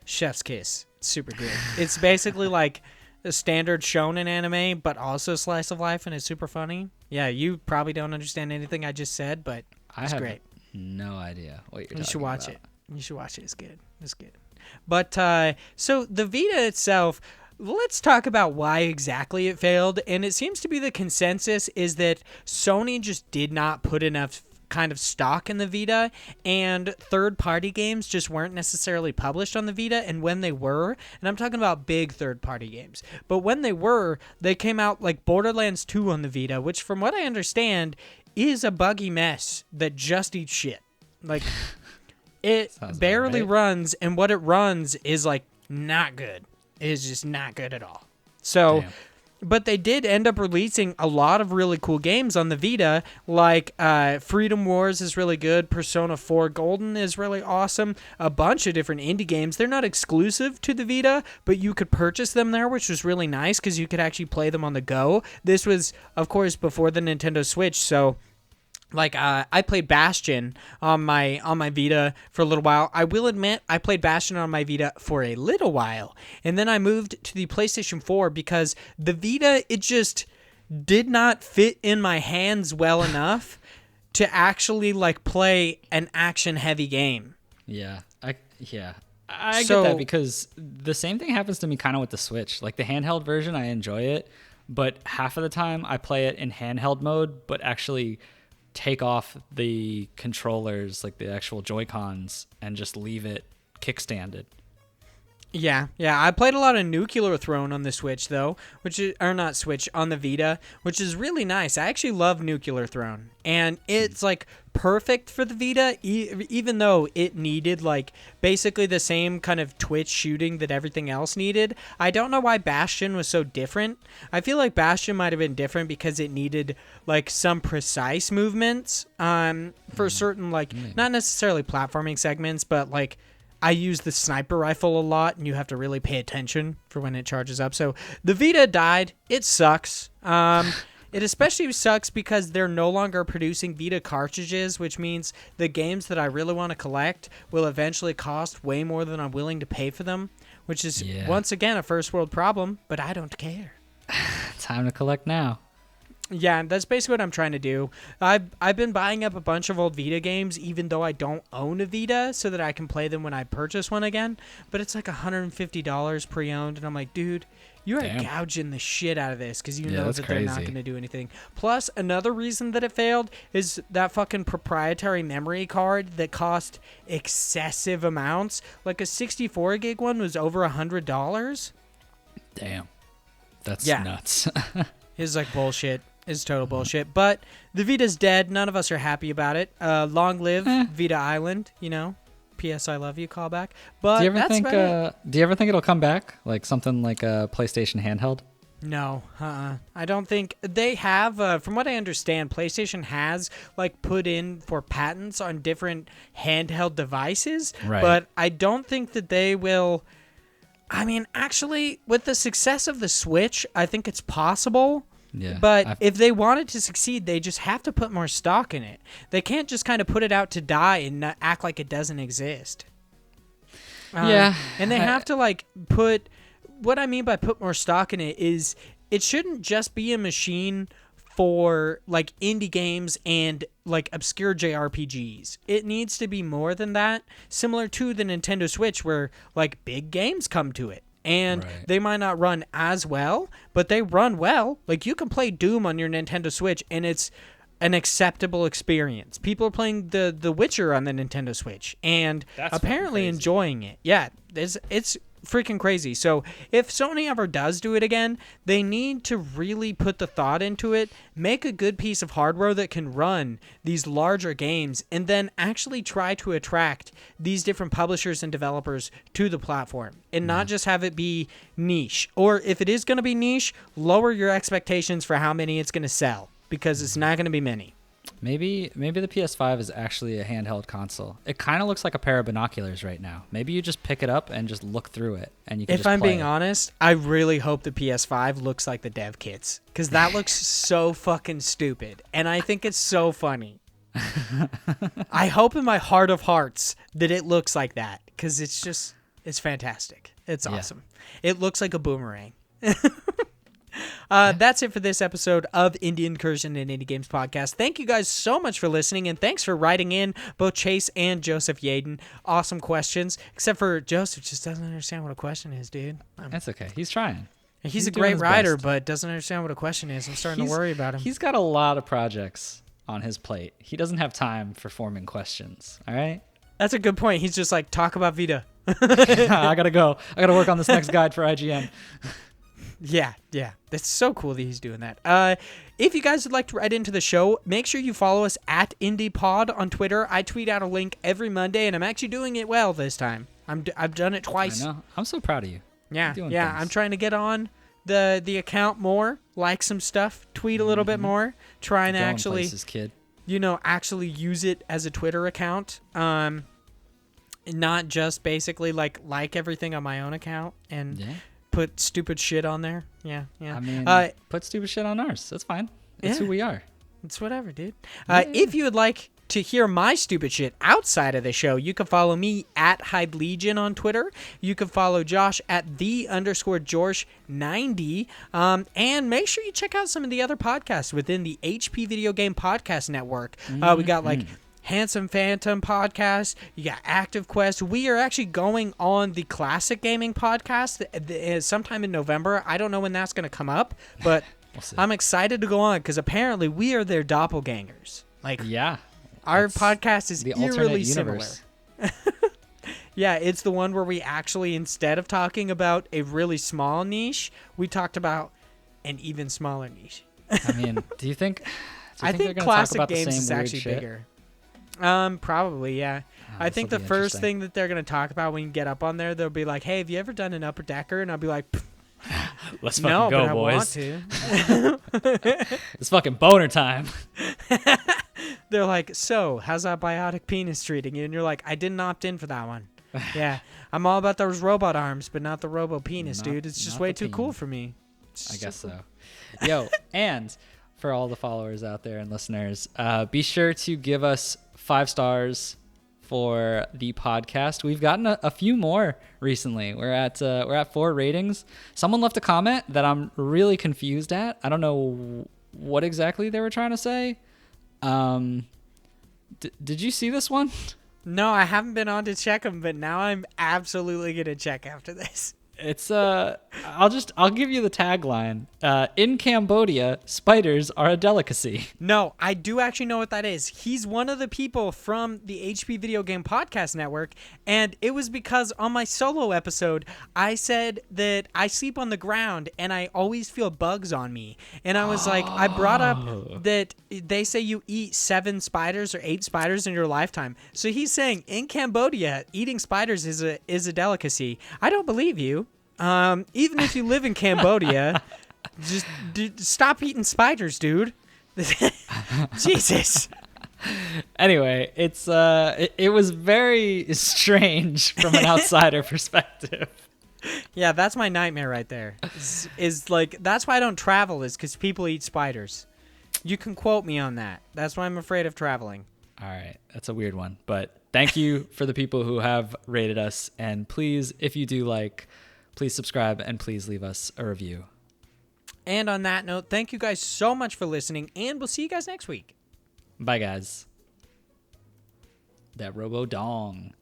chef's kiss. It's super good. It's basically like a standard shonen anime, but also slice of life, and it's super funny. Yeah, you probably don't understand anything I just said, but it's great. No idea what you're talking about. You should watch it. You should watch it. It's good. It's good. But so the Vita itself, let's talk about why exactly it failed. And it seems to be the consensus is that Sony just did not put enough kind of stock in the Vita, and third-party games just weren't necessarily published on the Vita. And when they were, and I'm talking about big third-party games, but when they were, they came out like Borderlands 2 on the Vita, which from what I understand is a buggy mess that just eats shit. Like... It barely runs, and what it runs is, like, not good. It is just not good at all. So, but they did end up releasing a lot of really cool games on the Vita, like Freedom Wars is really good, Persona 4 Golden is really awesome, a bunch of different indie games. They're not exclusive to the Vita, but you could purchase them there, which was really nice because you could actually play them on the go. This was, of course, before the Nintendo Switch, so... like I played Bastion on my Vita for a little while. I will admit I played Bastion on my Vita for a little while, and then I moved to the PlayStation 4 because the Vita, it just did not fit in my hands well enough to actually like play an action heavy game. I get that, because the same thing happens to me kind of with the Switch. Like the handheld version, I enjoy it, but half of the time I play it in handheld mode, but actually take off the controllers, like the actual Joy-Cons, and just leave it kickstanded. Yeah. I played a lot of Nuclear Throne on the Switch, though, on the Vita, which is really nice. I actually love Nuclear Throne, and it's like perfect for the Vita, even though it needed like basically the same kind of twitch shooting that everything else needed. I don't know why Bastion was so different. I feel like Bastion might have been different because it needed like some precise movements for certain, like not necessarily platforming segments, but like I use the sniper rifle a lot, and you have to really pay attention for when it charges up. So the Vita died. It sucks. It especially sucks because they're no longer producing Vita cartridges, which means the games that I really want to collect will eventually cost way more than I'm willing to pay for them, which is, once again, a first world problem, but I don't care. Time to collect now. Yeah, that's basically what I'm trying to do. I've been buying up a bunch of old Vita games, even though I don't own a Vita, so that I can play them when I purchase one again. But it's like $150 pre-owned, and I'm like, dude, you are gouging the shit out of this because you know that they're not going to do anything. Plus, another reason that it failed is that fucking proprietary memory card that cost excessive amounts. Like a 64 gig one was over $100. Damn, that's nuts. It's like bullshit. It's total bullshit. But the Vita's dead. None of us are happy about it. Long live Vita Island, you know. P.S. I love you callback. But do you ever think it'll come back? Like something like a PlayStation handheld? No. I don't think they have. From what I understand, PlayStation has like put in for patents on different handheld devices. Right. But I don't think that they will. I mean, actually, with the success of the Switch, I think it's possible. Yeah, but if they wanted to succeed, they just have to put more stock in it. They can't just kind of put it out to die and not act like it doesn't exist. And they have to like put. What I mean by put more stock in it is it shouldn't just be a machine for like indie games and like obscure JRPGs. It needs to be more than that, similar to the Nintendo Switch where like big games come to it. And they might not run as well, but they run well. Like you can play Doom on your Nintendo Switch and it's an acceptable experience. People are playing the Witcher on the Nintendo Switch and apparently enjoying it. Yeah, it's freaking crazy. So if Sony ever does do it again, they need to really put the thought into it, make a good piece of hardware that can run these larger games, and then actually try to attract these different publishers and developers to the platform and not just have it be niche. Or if it is going to be niche, lower your expectations for how many it's going to sell, because it's not going to be many. Maybe the PS5 is actually a handheld console. It kind of looks like a pair of binoculars right now. Maybe you just pick it up and just look through it, and you can. If I'm being honest, I really hope the PS5 looks like the dev kits, because that looks so fucking stupid, and I think it's so funny. I hope in my heart of hearts that it looks like that, because it's fantastic. It's awesome. It looks like a boomerang. That's it for this episode of Indie Incursion and Indie Games Podcast. Thank you guys so much for listening, and thanks for writing in, both Chase and Joseph Yaden. Awesome questions, except for Joseph just doesn't understand what a question is, dude. That's okay. He's trying. He's a great writer, but doesn't understand what a question is. I'm starting to worry about him. He's got a lot of projects on his plate. He doesn't have time for forming questions, all right? That's a good point. He's just like, talk about Vita. I gotta go. I gotta work on this next guide for IGN. Yeah. That's so cool that he's doing that. If you guys would like to write into the show, make sure you follow us at IndiePod on Twitter. I tweet out a link every Monday, and I'm actually doing it well this time. I've done it twice. I know. I'm so proud of you. Yeah. I'm trying to get on the account more, like some stuff, tweet a little bit more, try and actually, places, kid. Actually use it as a Twitter account. Not just basically like everything on my own account and put stupid shit on there. Yeah. I mean, put stupid shit on ours. That's fine. It's who we are. It's whatever, dude. If you would like to hear my stupid shit outside of the show, you can follow me at Hyde Legion on Twitter. You can follow Josh at _George90. And make sure you check out some of the other podcasts within the HP Video Game Podcast Network. We got like Handsome Phantom podcast. You got Active Quest. We are actually going on the Classic Gaming podcast sometime in November. I don't know when that's going to come up, but I'm excited to go on because apparently we are their doppelgangers. Like, yeah, our podcast is the eerily alternate similar. universe. Yeah, it's the one where we actually, instead of talking about a really small niche, we talked about an even smaller niche. I mean, do you think I think they're gonna classic talk about games the same is weird actually shit? bigger. Probably, yeah. I think the this'll be first interesting. thing that they're going to talk about when you get up on there, they'll be like, hey, have you ever done an upper decker? And I'll be like, Let's fucking no, go, but boys. I want to. It's fucking boner time. They're like, so, how's that biotic penis treating you? And you're like, I didn't opt in for that one. Yeah, I'm all about those robot arms, but not the robo penis, dude. It's just not way the too peen. cool for me. I guess so. Yo, and for all the followers out there and listeners, be sure to give us 5 stars for the podcast. We've gotten a few more recently. We're at 4 ratings. Someone left a comment that I'm really confused at. I don't know what exactly they were trying to say. Did you see this one? No, I haven't been on to check them, but now I'm absolutely going to check after this. It's I'll give you the tagline. In Cambodia, spiders are a delicacy. No, I do actually know what that is. He's one of the people from the HP Video Game Podcast Network, and it was because on my solo episode, I said that I sleep on the ground and I always feel bugs on me. And I was like, I brought up that they say you eat 7 spiders or 8 spiders in your lifetime. So he's saying in Cambodia, eating spiders is a delicacy. I don't believe you. Even if you live in Cambodia, just stop eating spiders, dude. Jesus. Anyway, it was very strange from an outsider perspective. Yeah, that's my nightmare right there. Is like, that's why I don't travel, is because people eat spiders. You can quote me on that. That's why I'm afraid of traveling. All right, that's a weird one, but thank you for the people who have rated us, and please, if you do please subscribe and please leave us a review. And on that note, thank you guys so much for listening, and we'll see you guys next week. Bye, guys. That robo dong.